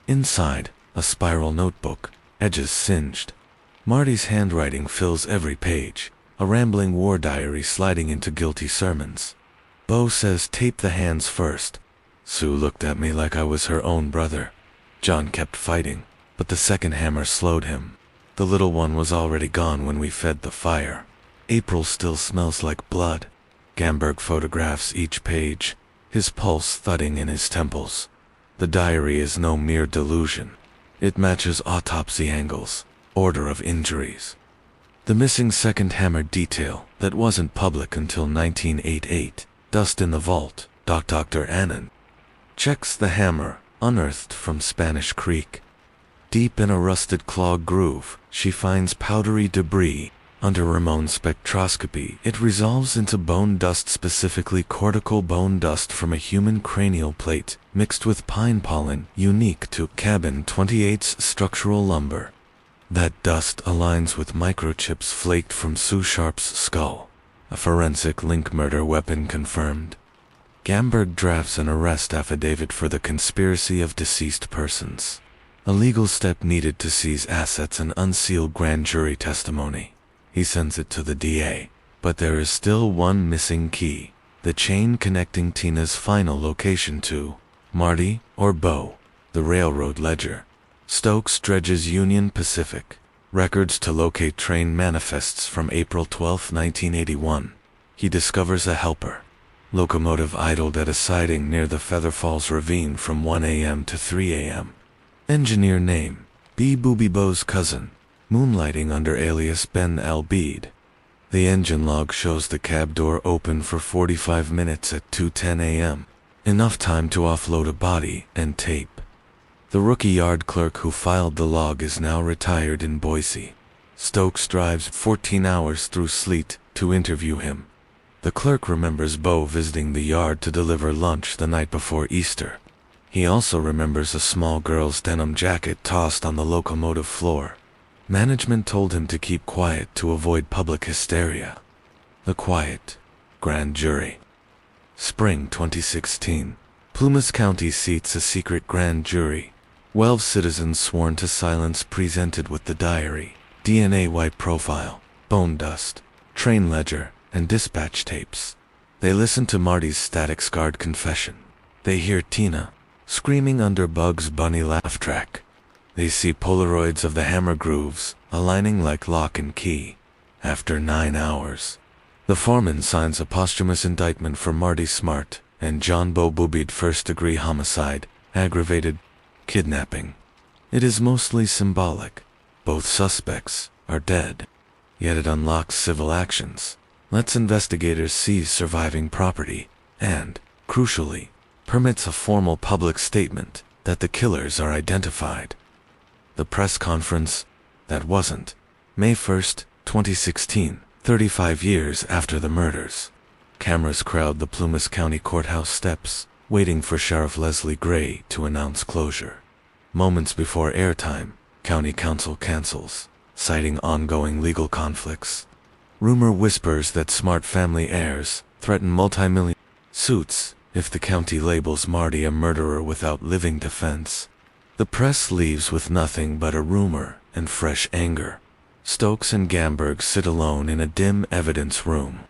Inside, a spiral notebook, edges singed. Marty's handwriting fills every page, a rambling war diary sliding into guilty sermons. Bo says tape the hands first. Sue looked at me like I was her own brother. John kept fighting, but the second hammer slowed him. The little one was already gone when we fed the fire. April still smells like blood. Gamberg photographs each page, his pulse thudding in his temples. The diary is no mere delusion. It matches autopsy angles, order of injuries. The missing second hammer detail that wasn't public until 1988, dust in the vault. Dr. Annan checks the hammer, unearthed from Spanish Creek. Deep in a rusted claw groove, she finds powdery debris. Under Ramon's spectroscopy, it resolves into bone dust, specifically cortical bone dust from a human cranial plate, mixed with pine pollen, unique to Cabin 28's structural lumber. That dust aligns with microchips flaked from Sue Sharp's skull. A forensic link, murder weapon confirmed. Gamberg drafts an arrest affidavit for the conspiracy of deceased persons. A legal step needed to seize assets and unseal grand jury testimony. He sends it to the DA, but there is still one missing key, the chain connecting Tina's final location to Marty or Bo, the railroad ledger. Stokes dredges Union Pacific, records to locate train manifests from April 12, 1981. He discovers a helper. Locomotive idled at a siding near the Feather Falls Ravine from 1 a.m. to 3 a.m. Engineer name, B. Booby Bo's cousin, moonlighting under alias Ben Albeed. The engine log shows the cab door open for 45 minutes at 2:10 a.m., enough time to offload a body and tape. The rookie yard clerk who filed the log is now retired in Boise. Stokes drives 14 hours through sleet to interview him. The clerk remembers Bo visiting the yard to deliver lunch the night before Easter. He also remembers a small girl's denim jacket tossed on the locomotive floor. Management told him to keep quiet to avoid public hysteria. The quiet grand jury. Spring 2016. Plumas County seats a secret grand jury. 12 citizens sworn to silence presented with the diary, DNA white profile, bone dust, train ledger, and dispatch tapes. They listen to Marty's static-scarred confession. They hear Tina screaming under Bugs Bunny laugh track. They see Polaroids of the hammer grooves, aligning like lock and key. After 9 hours, the foreman signs a posthumous indictment for Marty Smart and John Bo Boobied first-degree homicide, aggravated kidnapping. It is mostly symbolic. Both suspects are dead. Yet it unlocks civil actions, lets investigators seize surviving property, and, crucially, permits a formal public statement that the killers are identified. The press conference, that wasn't. May 1st, 2016, 35 years after the murders. Cameras crowd the Plumas County Courthouse steps, waiting for Sheriff Leslie Gray to announce closure. Moments before airtime, County Council cancels, citing ongoing legal conflicts. Rumor whispers that Smart family heirs threaten multi-million suits if the county labels Marty a murderer without living defense. The press leaves with nothing but a rumor and fresh anger. Stokes and Gamberg sit alone in a dim evidence room.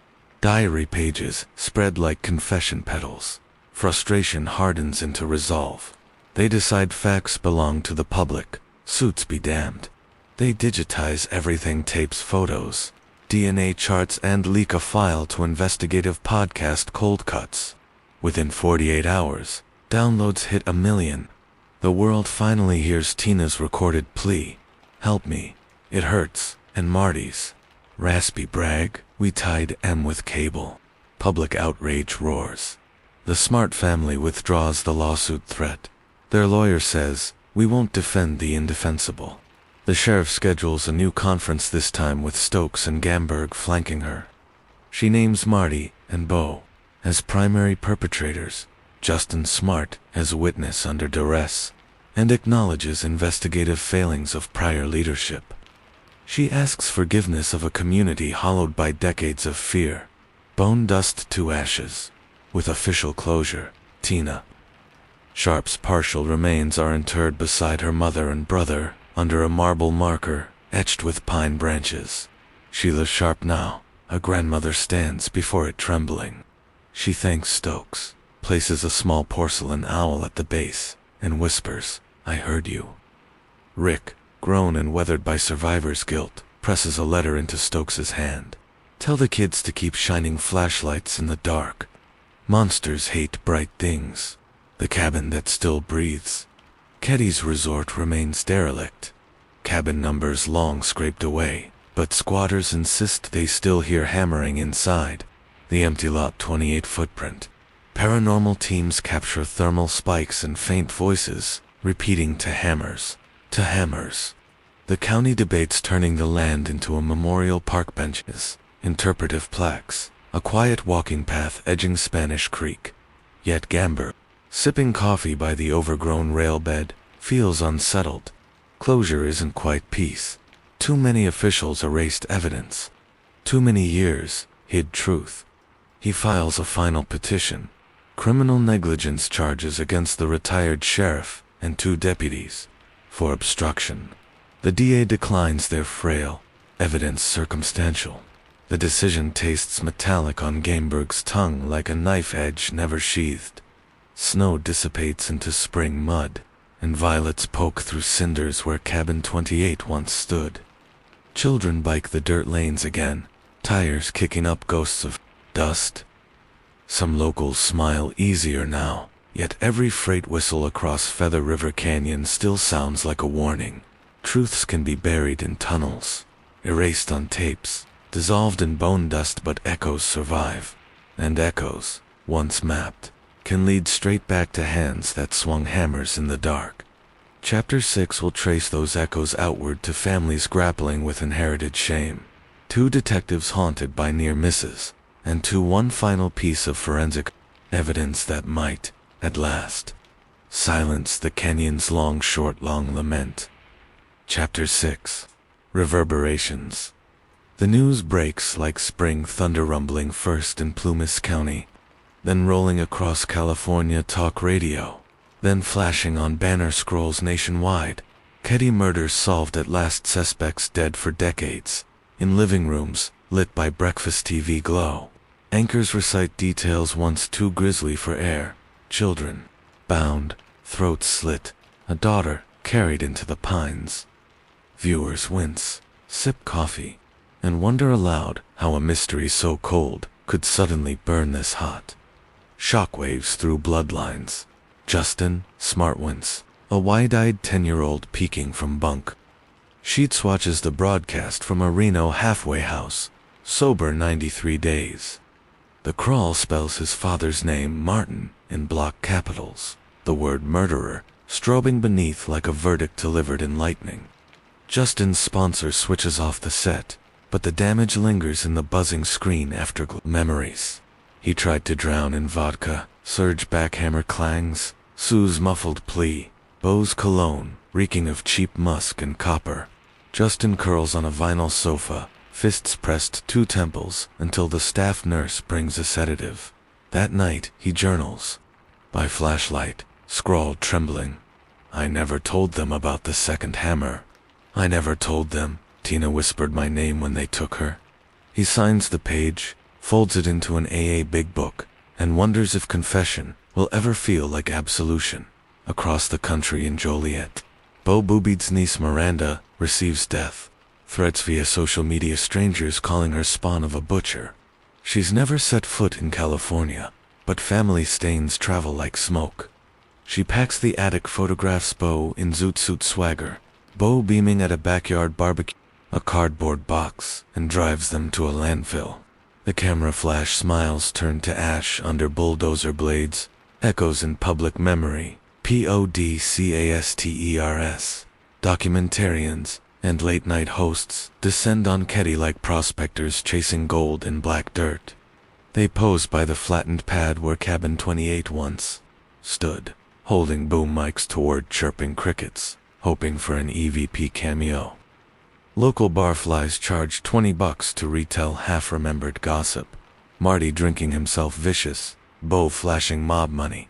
Diary pages spread like confession petals. Frustration hardens into resolve. They decide facts belong to the public. Suits be damned. They digitize everything, tapes, photos, DNA charts, and leak a file to investigative podcast Cold Cuts. Within 48 hours, downloads hit 1 million. The world finally hears Tina's recorded plea. "Help me. It hurts." And Marty's raspy brag, "We tied M with cable." Public outrage roars. The Smart family withdraws the lawsuit threat. Their lawyer says, "We won't defend the indefensible." The sheriff schedules a new conference, this time with Stokes and Gamberg flanking her. She names Marty and Bo as primary perpetrators, Justin Smart as witness under duress, and acknowledges investigative failings of prior leadership. She asks forgiveness of a community hollowed by decades of fear. Bone dust to ashes. With official closure, Tina Sharp's partial remains are interred beside her mother and brother, under a marble marker etched with pine branches. Sheila Sharp now, a grandmother, stands before it trembling. She thanks Stokes, places a small porcelain owl at the base, and whispers, "I heard you." Rick, grown and weathered by survivor's guilt, presses a letter into Stokes's hand. Tell the kids to keep shining flashlights in the dark. Monsters hate bright things. The cabin that still breathes. Keddie's resort remains derelict. Cabin numbers long scraped away, but squatters insist they still hear hammering inside. The empty lot 28 footprint. Paranormal teams capture thermal spikes and faint voices, repeating to hammers. To hammers. The county debates turning the land into a memorial park, benches, interpretive plaques, a quiet walking path edging Spanish Creek. Yet Gamber, sipping coffee by the overgrown railbed, feels unsettled. Closure isn't quite peace. Too many officials erased evidence. Too many years hid truth. He files a final petition. Criminal negligence charges against the retired sheriff and 2 deputies for obstruction. The DA declines their frail evidence circumstantial. The decision tastes metallic on Gamberg's tongue like a knife edge never sheathed. Snow dissipates into spring mud, and violets poke through cinders where cabin 28 once stood. Children bike the dirt lanes again, tires kicking up ghosts of dust. Some locals smile easier now, yet every freight whistle across Feather River Canyon still sounds like a warning. Truths can be buried in tunnels, erased on tapes, dissolved in bone dust, but echoes survive. And echoes, once mapped, can lead straight back to hands that swung hammers in the dark. Chapter 6 will trace those echoes outward to families grappling with inherited shame. 2 detectives haunted by near misses, and to one final piece of forensic evidence that might, at last, silence the canyon's long lament. Chapter 6. Reverberations. The news breaks like spring thunder, rumbling first in Plumas County, then rolling across California talk radio, then flashing on banner scrolls nationwide. Keddie Murders solved at last, suspects dead for decades, in living rooms, lit by breakfast TV glow. Anchors recite details once too grisly for air. Children, bound, throats slit, a daughter carried into the pines. Viewers wince, sip coffee, and wonder aloud how a mystery so cold could suddenly burn this hot. Shockwaves through bloodlines. Justin, smartwince, a wide-eyed 10-year-old peeking from bunk. Sheets watches the broadcast from a Reno halfway house, sober 93 days. The crawl spells his father's name, Martin, in block capitals, the word murderer strobing beneath like a verdict delivered in lightning. Justin's sponsor switches off the set, but the damage lingers in the buzzing screen after memories. He tried to drown in vodka, surge backhammer clangs, Sue's muffled plea, Beau's cologne, reeking of cheap musk and copper. Justin curls on a vinyl sofa, fists pressed to temples until the staff nurse brings a sedative. That night, he journals. By flashlight, scrawled trembling. I never told them about the second hammer. I never told them. Tina whispered my name when they took her. He signs the page, folds it into an AA big book, and wonders if confession will ever feel like absolution. Across the country in Joliet, Beau Boobied's niece Miranda receives death threats via social media, strangers calling her spawn of a butcher. She's never set foot in California, but family stains travel like smoke. She packs the attic, photographs Beau in zoot suit swagger, Beau beaming at a backyard barbecue, a cardboard box, and drives them to a landfill. The camera flash smiles turn to ash under bulldozer blades, echoes in public memory, podcasters. Documentarians and late-night hosts descend on Keddie like prospectors chasing gold in black dirt. They pose by the flattened pad where cabin 28 once stood, holding boom mics toward chirping crickets, hoping for an EVP cameo. Local barflies charge $20 to retell half-remembered gossip. Marty drinking himself vicious, Beau flashing mob money.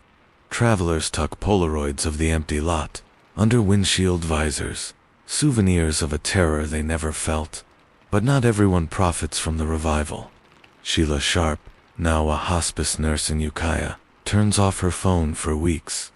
Travelers tuck Polaroids of the empty lot under windshield visors, souvenirs of a terror they never felt. But not everyone profits from the revival. Sheila Sharp, now a hospice nurse in Ukiah, turns off her phone for weeks.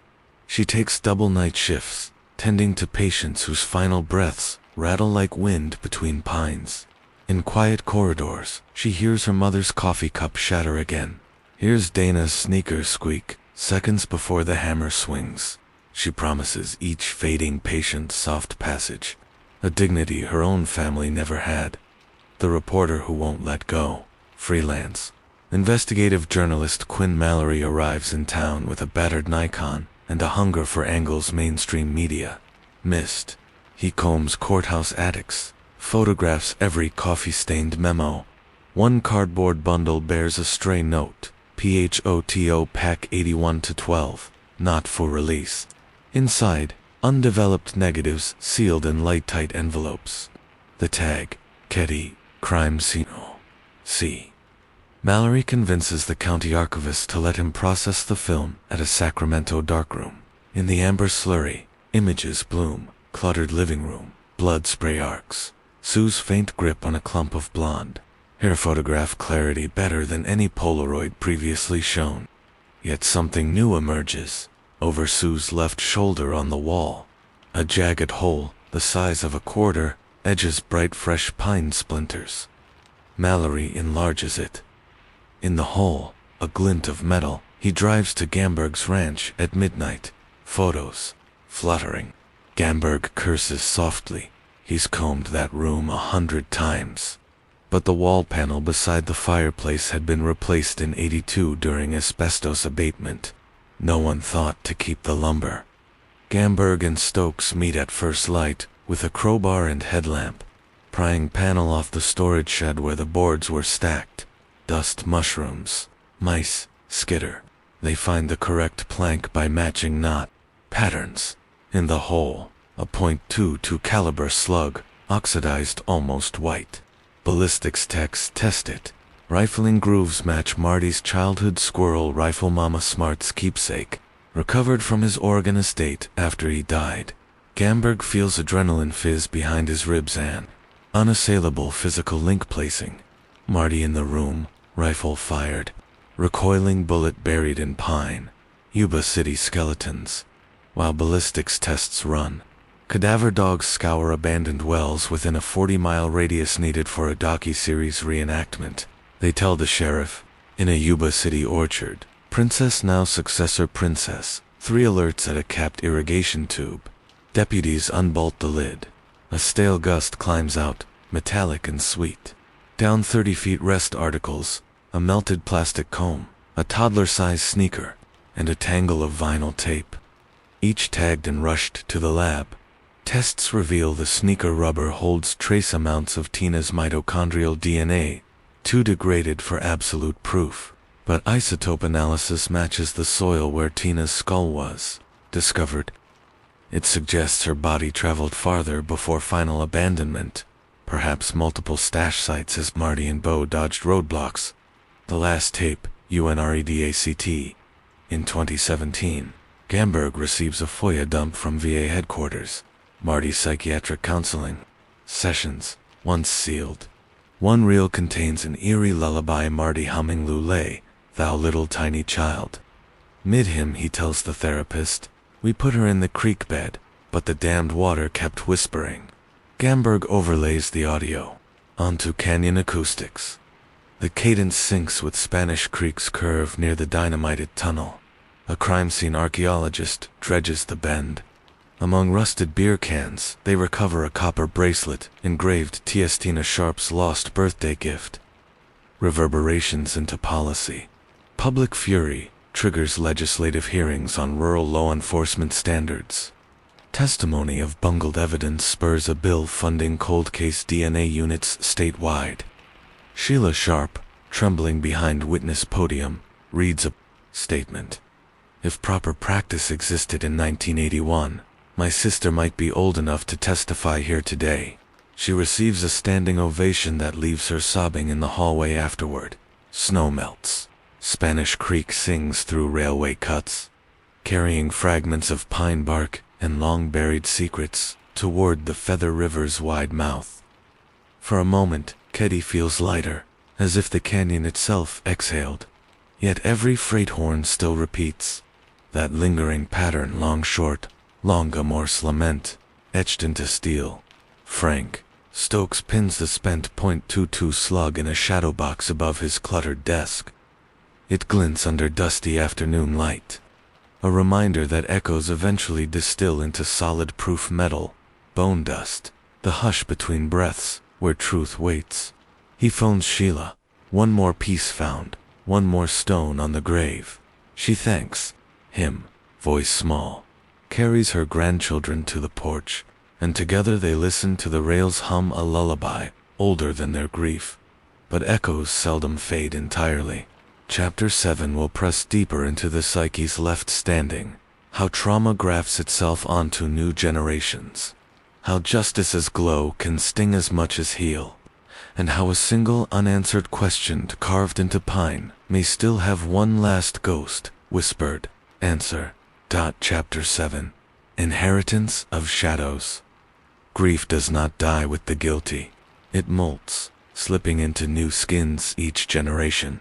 She takes double night shifts, tending to patients whose final breaths rattle like wind between pines. In quiet corridors, she hears her mother's coffee cup shatter again. Hears Dana's sneakers squeak, seconds before the hammer swings. She promises each fading patient soft passage, a dignity her own family never had. The reporter who won't let go. Freelance. Investigative journalist Quinn Mallory arrives in town with a battered Nikon and a hunger for angles mainstream media missed. He combs courthouse attics, photographs every coffee-stained memo. One cardboard bundle bears a stray note, PHOTO Pack 81-12, not for release. Inside, undeveloped negatives sealed in light-tight envelopes. The tag, Keddie, Crime Scene. C. Mallory convinces the county archivist to let him process the film at a Sacramento darkroom. In the amber slurry, images bloom, cluttered living room, blood spray arcs, Sue's faint grip on a clump of blonde. Hair photograph clarity better than any Polaroid previously shown. Yet something new emerges. Over Sue's left shoulder on the wall. A jagged hole, the size of a quarter, edges bright fresh pine splinters. Mallory enlarges it. In the hole, a glint of metal. He drives to Gamberg's ranch at midnight. Photos. Fluttering. Gamberg curses softly. He's combed that room 100 times. But the wall panel beside the fireplace had been replaced in '82 during asbestos abatement. No one thought to keep the lumber. Gamberg and Stokes meet at first light, with a crowbar and headlamp, prying panel off the storage shed where the boards were stacked. Dust mushrooms, mice, skitter. They find the correct plank by matching knot patterns. In the hole, a .22 caliber slug, oxidized almost white. Ballistics techs test it. Rifling grooves match Marty's childhood squirrel rifle Mama Smart's keepsake, recovered from his Oregon estate after he died. Gamberg feels adrenaline fizz behind his ribs and unassailable physical link placing. Marty in the room, rifle fired, recoiling bullet buried in pine. Yuba City skeletons. While ballistics tests run, cadaver dogs scour abandoned wells within a 40-mile radius needed for a docu-series reenactment. They tell the sheriff, in a Yuba City orchard, Princess now successor Princess, 3 alerts at a capped irrigation tube. Deputies unbolt the lid. A stale gust climbs out, metallic and sweet. Down 30 feet rest articles, a melted plastic comb, a toddler-sized sneaker, and a tangle of vinyl tape. Each tagged and rushed to the lab. Tests reveal the sneaker rubber holds trace amounts of Tina's mitochondrial DNA, too degraded for absolute proof, but isotope analysis matches the soil where Tina's skull was discovered. It suggests her body traveled farther before final abandonment, perhaps multiple stash sites as Marty and Bo dodged roadblocks. The last tape, UNREDACT. In 2017, Gamberg receives a FOIA dump from VA headquarters. Marty's psychiatric counseling sessions, once sealed. One reel contains an eerie lullaby, Marty humming Lulay, thou little tiny child. Mid-hymn he tells the therapist, we put her in the creek bed, but the damned water kept whispering. Gamberg overlays the audio onto canyon acoustics. The cadence syncs with Spanish Creek's curve near the dynamited tunnel. A crime scene archaeologist dredges the bend. Among rusted beer cans, they recover a copper bracelet engraved T.S. Tina Sharp's lost birthday gift. Reverberations into policy. Public fury triggers legislative hearings on rural law enforcement standards. Testimony of bungled evidence spurs a bill funding cold case DNA units statewide. Sheila Sharp, trembling behind witness podium, reads a statement. If proper practice existed in 1981, my sister might be old enough to testify here today. She receives a standing ovation that leaves her sobbing in the hallway afterward. Snow melts. Spanish Creek sings through railway cuts, carrying fragments of pine bark and long-buried secrets toward the Feather River's wide mouth. For a moment, Keddie feels lighter, as if the canyon itself exhaled. Yet every freight horn still repeats. That lingering pattern, long short, long amorce lament, etched into steel. Frank, Stokes pins the spent .22 slug in a shadow box above his cluttered desk. It glints under dusty afternoon light. A reminder that echoes eventually distill into solid-proof metal, bone dust, the hush between breaths, where truth waits. He phones Sheila. One more piece found, one more stone on the grave. She thanks him, voice small, carries her grandchildren to the porch, and together they listen to the rails hum a lullaby, older than their grief. But echoes seldom fade entirely. Chapter 7 will press deeper into the psyches left standing, how trauma grafts itself onto new generations, how justice's glow can sting as much as heal, and how a single unanswered question carved into pine may still have one last ghost, whispered, answer. Chapter 7. Inheritance of Shadows. Grief does not die with the guilty. It molts, slipping into new skins each generation.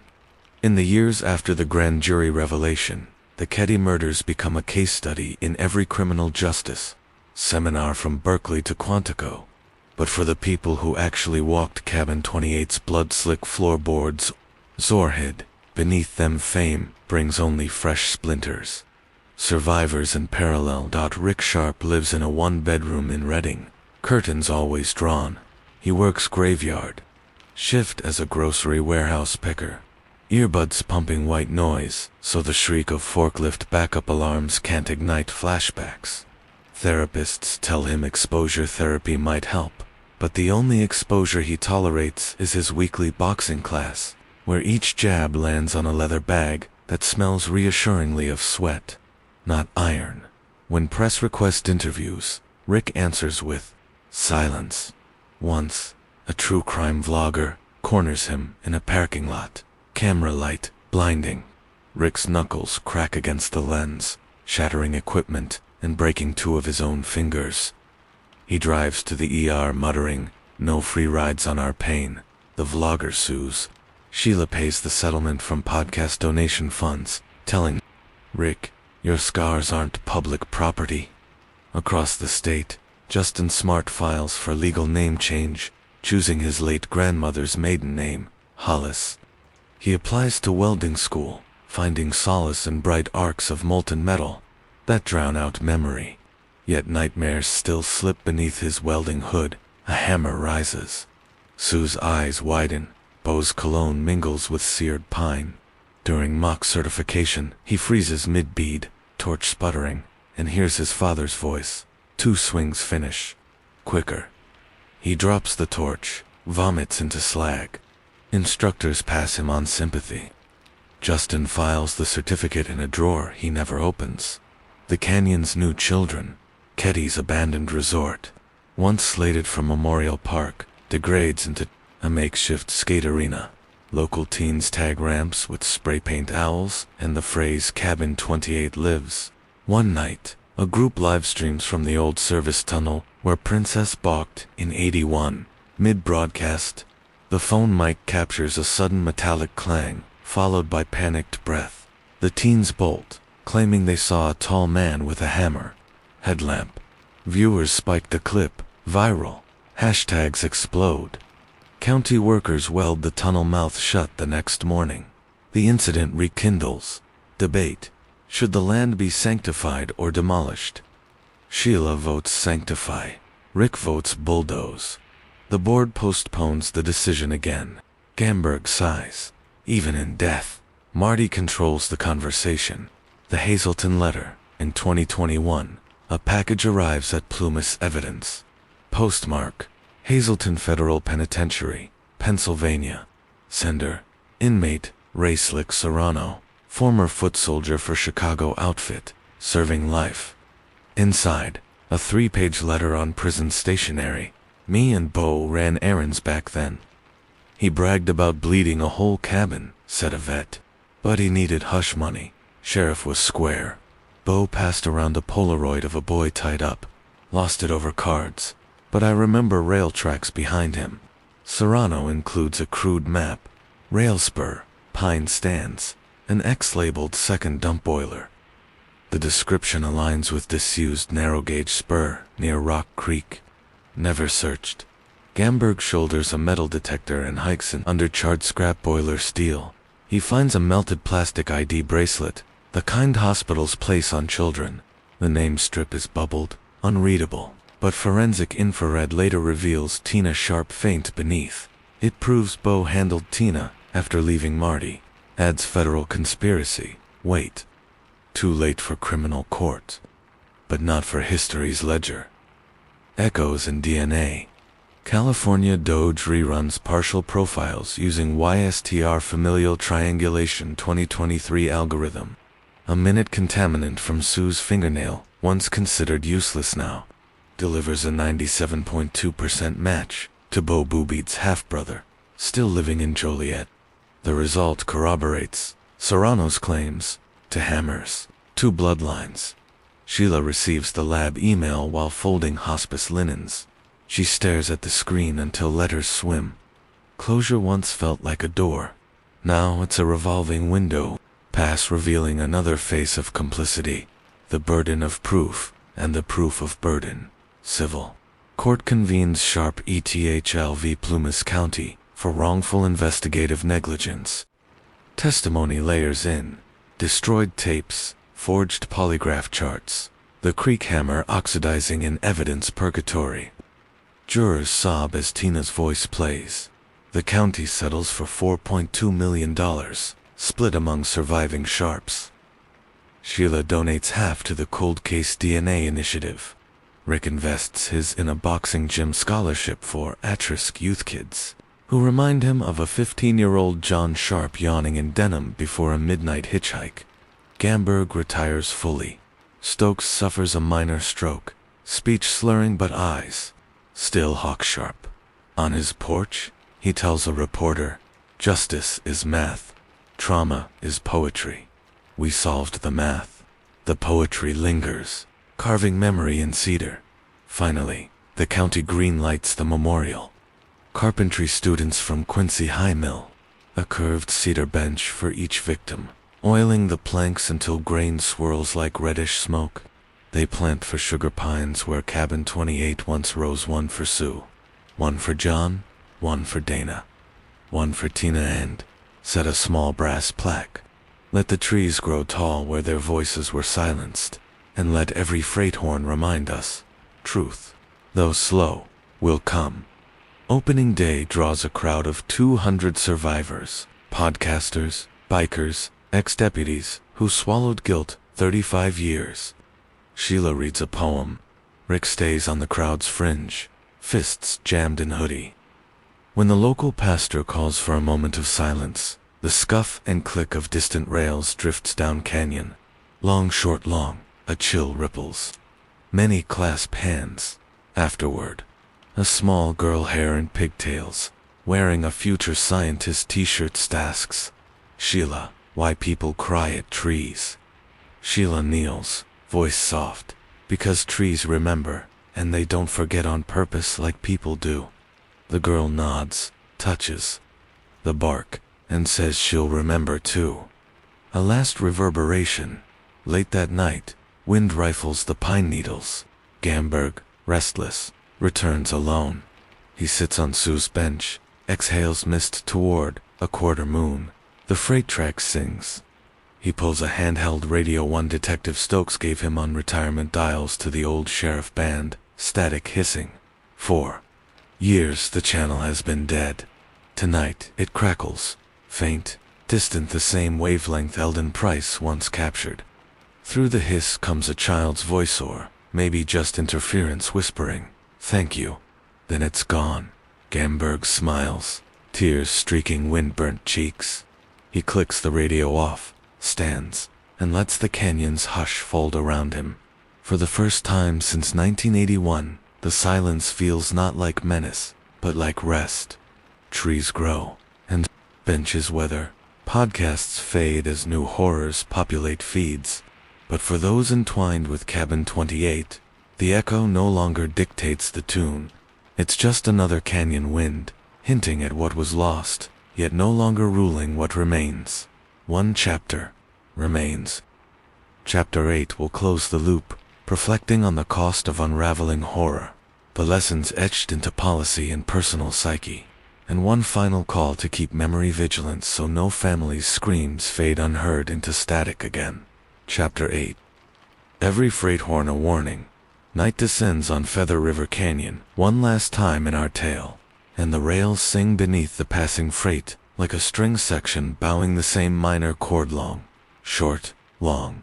In the years after the grand jury revelation, the Keddie murders become a case study in every criminal justice seminar from Berkeley to Quantico. But for the people who actually walked Cabin 28's blood-slick floorboards, Zorhid, beneath them fame brings only fresh splinters. Survivors in parallel. Rick Sharp lives in a one-bedroom in Reading, curtains always drawn. He works graveyard shift as a grocery warehouse picker, earbuds pumping white noise so the shriek of forklift backup alarms can't ignite flashbacks. Therapists tell him exposure therapy might help, but the only exposure he tolerates is his weekly boxing class, where each jab lands on a leather bag that smells reassuringly of sweat, not iron. When press request interviews, Rick answers with silence. Once, a true crime vlogger corners him in a parking lot, camera light blinding. Rick's knuckles crack against the lens, shattering equipment and breaking two of his own fingers. He drives to the ER muttering, "No free rides on our pain." The vlogger sues. Sheila pays the settlement from podcast donation funds, telling Rick, "Your scars aren't public property." Across the state, Justin Smart files for legal name change, choosing his late grandmother's maiden name, Hollis. He applies to welding school, finding solace in bright arcs of molten metal that drown out memory. Yet nightmares still slip beneath his welding hood. A hammer rises. Sue's eyes widen. Bo's cologne mingles with seared pine. During mock certification, he freezes mid-bead, torch sputtering, and hears his father's voice. 2 swings finish. Quicker. He drops the torch, vomits into slag. Instructors pass him on sympathy. Justin files the certificate in a drawer he never opens. The canyon's new children, Keddie's abandoned resort, once slated for Memorial Park, degrades into a makeshift skate arena. Local teens tag ramps with spray paint owls and the phrase "Cabin 28 lives." One night, a group live streams from the old service tunnel where Princess balked in '81. Mid-broadcast, the phone mic captures a sudden metallic clang, followed by panicked breath. The teens bolt, claiming they saw a tall man with a hammer. Headlamp. Viewers spike the clip. Viral. Hashtags explode. County workers weld the tunnel mouth shut the next morning. The incident rekindles debate. Should the land be sanctified or demolished? Sheila votes sanctify. Rick votes bulldoze. The board postpones the decision again. Gamberg sighs. Even in death, Marty controls the conversation. The Hazelton letter. In 2021, a package arrives at Plumas Evidence. Postmark: Hazelton Federal Penitentiary, Pennsylvania. Sender: inmate Ray Slick Serrano, former foot soldier for Chicago outfit, serving life. Inside, a 3-page letter on prison stationery. Me and Bo ran errands back then. He bragged about bleeding a whole cabin, said a vet. But he needed hush money. Sheriff was square. Bo passed around a Polaroid of a boy tied up. Lost it over cards. But I remember rail tracks behind him. Serrano includes a crude map. Rail spur, pine stands, an X-labeled second dump boiler. The description aligns with disused narrow-gauge spur near Rock Creek. Never searched. Gamberg shoulders a metal detector and hikes in under charred scrap boiler steel. He finds a melted plastic ID bracelet, the kind hospitals place on children. The name strip is bubbled, unreadable, but forensic infrared later reveals Tina's sharp feint beneath. It proves Bo handled Tina after leaving Marty. Adds federal conspiracy. Wait. Too late for criminal court. But not for history's ledger. Echoes in DNA. California Doge reruns partial profiles using YSTR familial triangulation 2023 algorithm. A minute contaminant from Sue's fingernail, once considered useless now, delivers a 97.2% match to Bo Boobie's half-brother, still living in Joliet. The result corroborates Serrano's claims to Hammer's two bloodlines. Sheila receives the lab email while folding hospice linens. She stares at the screen until letters swim. Closure once felt like a door. Now it's a revolving window, pass revealing another face of complicity. The burden of proof, and the proof of burden. Civil. Court convenes Sharp ETHL v. Plumas County for wrongful investigative negligence. Testimony layers in. Destroyed tapes, forged polygraph charts. The creek hammer oxidizing in evidence purgatory. Jurors sob as Tina's voice plays. The county settles for $4.2 million, split among surviving Sharps. Sheila donates half to the Cold Case DNA initiative. Rick invests his in a boxing gym scholarship for at-risk youth kids, who remind him of a 15-year-old John Sharp yawning in denim before a midnight hitchhike. Gamberg retires fully. Stokes suffers a minor stroke, speech slurring but eyes still hawk-sharp. On his porch, he tells a reporter, "Justice is math. Trauma is poetry. We solved the math. The poetry lingers, carving memory in cedar." Finally, the county green-lights the memorial. Carpentry students from Quincy High Mill. A curved cedar bench for each victim, oiling the planks until grain swirls like reddish smoke. They plant for sugar pines where Cabin 28 once rose, one for Sue, one for John, one for Dana, one for Tina, and set a small brass plaque. Let the trees grow tall where their voices were silenced, and let every freight horn remind us, truth, though slow, will come. Opening day draws a crowd of 200 survivors, podcasters, bikers, ex-deputies, who swallowed guilt 35 years. Sheila reads a poem. Rick stays on the crowd's fringe, fists jammed in hoodie. When the local pastor calls for a moment of silence, the scuff and click of distant rails drifts down canyon. Long, short, long, a chill ripples. Many clasp hands. Afterward, a small girl, hair in pigtails, wearing a future scientist t-shirt, asks, "Sheila, why people cry at trees?" Sheila kneels, voice soft, because trees remember, and they don't forget on purpose like people do. The girl nods, touches the bark, and says she'll remember too. A last reverberation. Late that night, wind rifles the pine needles. Gamberg, restless, returns alone. He sits on Sue's bench, exhales mist toward a quarter moon. The freight track sings. He pulls a handheld radio one Detective Stokes gave him on retirement, dials to the old sheriff band, static hissing. For years the channel has been dead. Tonight it crackles, faint, distant, the same wavelength Eldon Price once captured. Through the hiss comes a child's voice, or maybe just interference, whispering, "Thank you." Then it's gone. Gamberg smiles, tears streaking wind-burnt cheeks. He clicks the radio off, stands, and lets the canyon's hush fold around him. For the first time since 1981, the silence feels not like menace, but like rest. Trees grow, and benches weather. Podcasts fade as new horrors populate feeds. But for those entwined with Cabin 28, the echo no longer dictates the tune. It's just another canyon wind, hinting at what was lost, yet no longer ruling what remains. One chapter remains. Chapter 8 will close the loop, reflecting on the cost of unraveling horror. the lessons etched into policy and personal psyche, and one final call to keep memory vigilant so no family's screams fade unheard into static again. Chapter 8. Every freight horn a warning. Night descends on Feather River Canyon one last time in our tale, and the rails sing beneath the passing freight like a string section bowing the same minor chord long, short, long.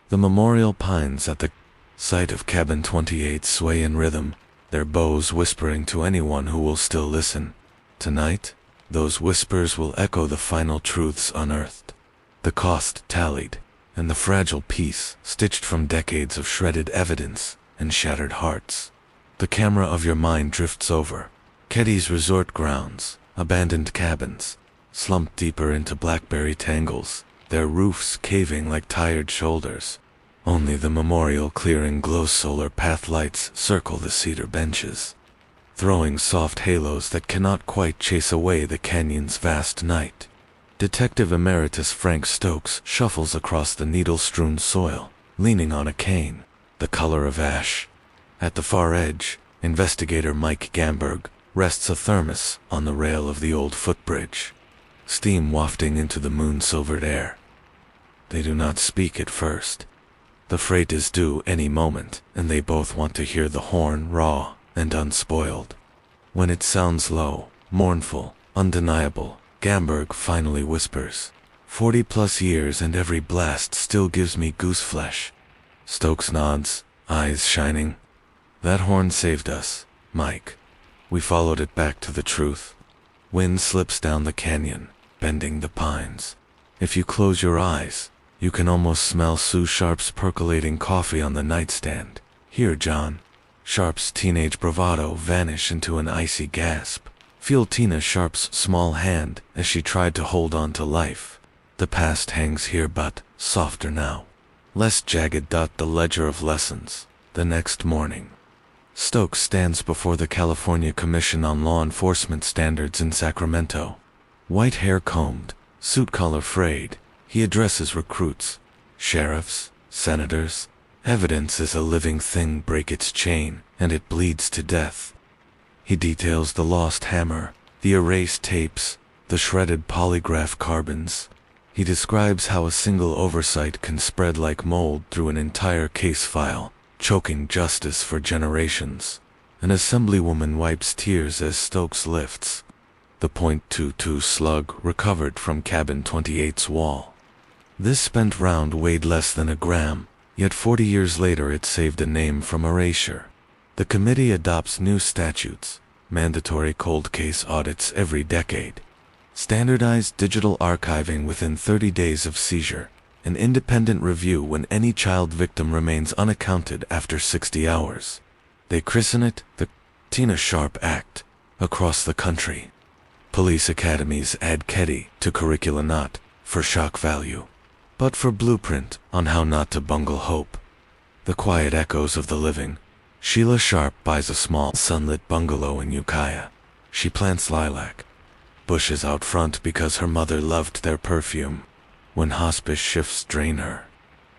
The memorial pines at the site of Cabin 28 sway in rhythm, their boughs whispering to anyone who will still listen. Tonight, those whispers will echo the final truths unearthed, the cost tallied, and the fragile piece stitched from decades of shredded evidence and shattered hearts. The camera of your mind drifts over Keddie's resort grounds, abandoned cabins, slumped deeper into blackberry tangles, their roofs caving like tired shoulders. Only the memorial clearing glow solar path lights circle the cedar benches, throwing soft halos that cannot quite chase away the canyon's vast night. Detective Emeritus Frank Stokes shuffles across the needle-strewn soil, leaning on a cane, the color of ash. At the far edge, investigator Mike Gamberg rests a thermos on the rail of the old footbridge, steam wafting into the moon-silvered air. They do not speak at first. The freight is due any moment, and they both want to hear the horn raw and unspoiled. When it sounds low, mournful, undeniable, Gamberg finally whispers, 40+ years and every blast still gives me gooseflesh. Stokes nods, eyes shining. That horn saved us, Mike. We followed it back to the truth. Wind slips down the canyon, bending the pines. If you close your eyes, you can almost smell Sue Sharp's percolating coffee on the nightstand. Here, John. Sharp's teenage bravado vanish into an icy gasp. Feel Tina Sharp's small hand as she tried to hold on to life. The past hangs here but softer now. Less jagged. The ledger of lessons. The next morning, Stokes stands before the California Commission on Law Enforcement Standards in Sacramento. White hair combed, suit collar frayed, he addresses recruits, sheriffs, senators. Evidence is a living thing. Break its chain, and it bleeds to death. He details the lost hammer, the erased tapes, the shredded polygraph carbons. He describes how a single oversight can spread like mold through an entire case file, choking justice for generations. An assemblywoman wipes tears as Stokes lifts the .22 slug recovered from Cabin 28's wall. This spent round weighed less than a gram, yet 40 years later it saved a name from erasure. The committee adopts new statutes, mandatory cold case audits every decade, standardized digital archiving within 30 days of seizure, an independent review when any child victim remains unaccounted after 60 hours. They christen it the Tina Sharp Act across the country. Police academies add Keddie to curricula not for shock value, but for blueprint on how not to bungle hope. The quiet echoes of the living. Sheila Sharp buys a small sunlit bungalow in Ukiah. She plants lilac bushes out front because her mother loved their perfume. When hospice shifts drain her,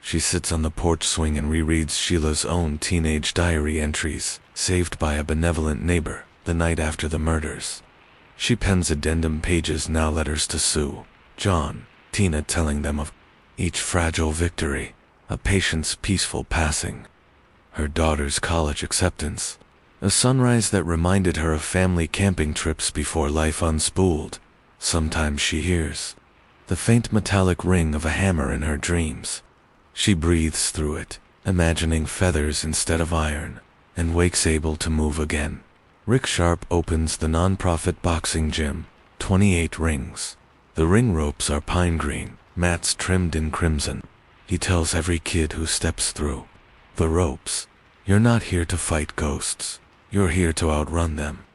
she sits on the porch swing and rereads Sheila's own teenage diary entries, saved by a benevolent neighbor the night after the murders. She pens addendum pages, now letters to Sue, John, Tina, telling them of each fragile victory, a patient's peaceful passing, her daughter's college acceptance, a sunrise that reminded her of family camping trips before life unspooled. Sometimes she hears the faint metallic ring of a hammer in her dreams. She breathes through it, imagining feathers instead of iron, and wakes able to move again. Rick Sharp opens the non-profit boxing gym, 28 rings. The ring ropes are pine green, mats trimmed in crimson. He tells every kid who steps through the ropes, you're not here to fight ghosts, you're here to outrun them.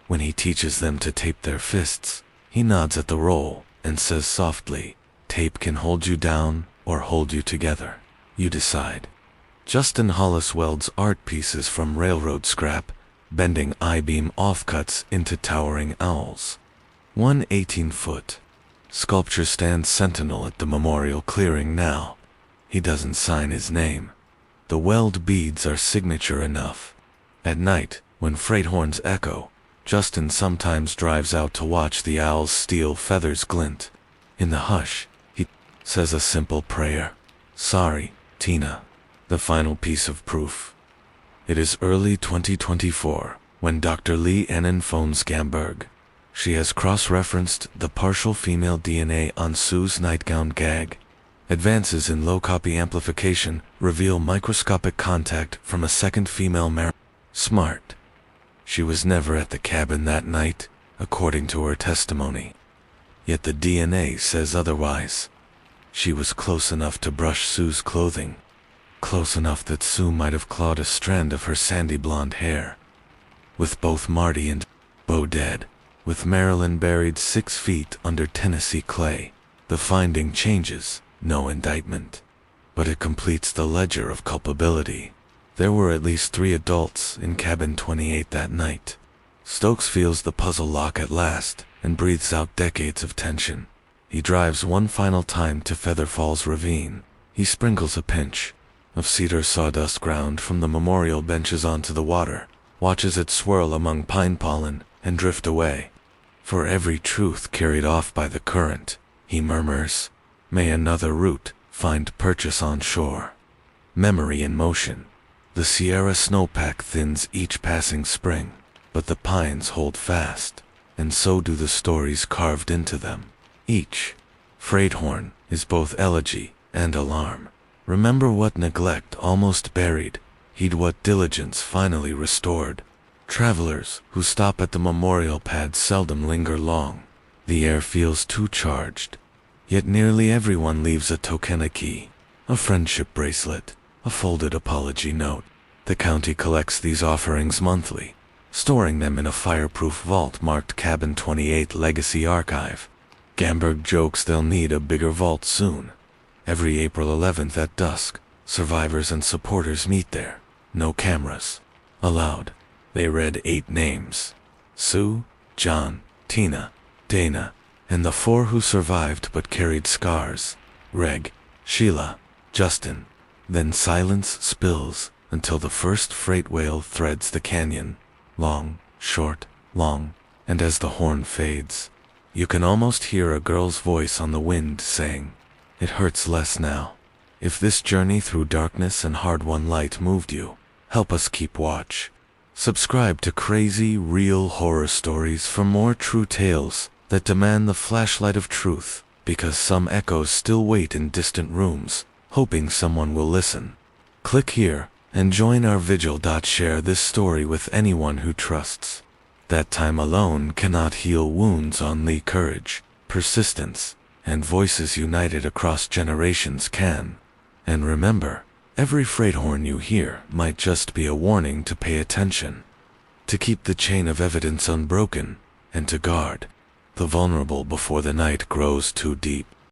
When he teaches them to tape their fists, he nods at the roll and says softly, tape can hold you down or hold you together. You decide. Justin Hollis welds art pieces from railroad scrap, bending I-beam offcuts into towering owls. One 18-foot sculpture stands sentinel at the memorial clearing now. He doesn't sign his name. The weld beads are signature enough. At night, When freight horns echo, Justin sometimes drives out to watch the owl's steel feathers glint. In the hush, he says a simple prayer. Sorry, Tina. The final piece of proof. It is early 2024 when Dr. Lee Annan phones Gamberg. She has cross-referenced the partial female DNA on Sue's nightgown gag. Advances in low-copy amplification reveal microscopic contact from a second female Smart. She was never at the cabin that night, according to her testimony. Yet the DNA says otherwise. She was close enough to brush Sue's clothing. Close enough that Sue might have clawed a strand of her sandy blonde hair. With both Marty and Bo dead, with Marilyn buried 6 feet under Tennessee clay, the finding changes, no indictment. But it completes the ledger of culpability. There were at least 3 adults in cabin 28 that night. Stokes feels the puzzle lock at last and breathes out decades of tension. He drives one final time to Feather Falls Ravine. He sprinkles a pinch of cedar sawdust ground from the memorial benches onto the water, watches it swirl among pine pollen and drift away. For every truth carried off by the current, he murmurs, may another route find purchase on shore. Memory in motion. The Sierra snowpack thins each passing spring, but the pines hold fast, and so do the stories carved into them. Each freight horn is both elegy and alarm. Remember what neglect almost buried, heed what diligence finally restored. Travelers who stop at the memorial pad seldom linger long. The air feels too charged. Yet nearly everyone leaves a token key, a friendship bracelet, a folded apology note. The county collects these offerings monthly, storing them in a fireproof vault marked Cabin 28 Legacy Archive. Gamberg jokes they'll need a bigger vault soon. Every April 11th at dusk, survivors and supporters meet there. No cameras allowed. They read 8 names. Sue, John, Tina, Dana, and the 4 who survived but carried scars. Reg, Sheila, Justin. Then silence spills until the first freight whale threads the canyon. Long, short, long, and as the horn fades, you can almost hear a girl's voice on the wind saying, "It hurts less now." If this journey through darkness and hard-won light moved you, help us keep watch. Subscribe to Crazy Real Horror Stories for more true tales that demand the flashlight of truth, because some echoes still wait in distant rooms, hoping someone will listen. Click here and join our vigil. Share this story with anyone who trusts. That time alone cannot heal wounds, only courage, persistence, and voices united across generations can. And remember, every freight horn you hear might just be a warning to pay attention, to keep the chain of evidence unbroken, and to guard the vulnerable before the night grows too deep.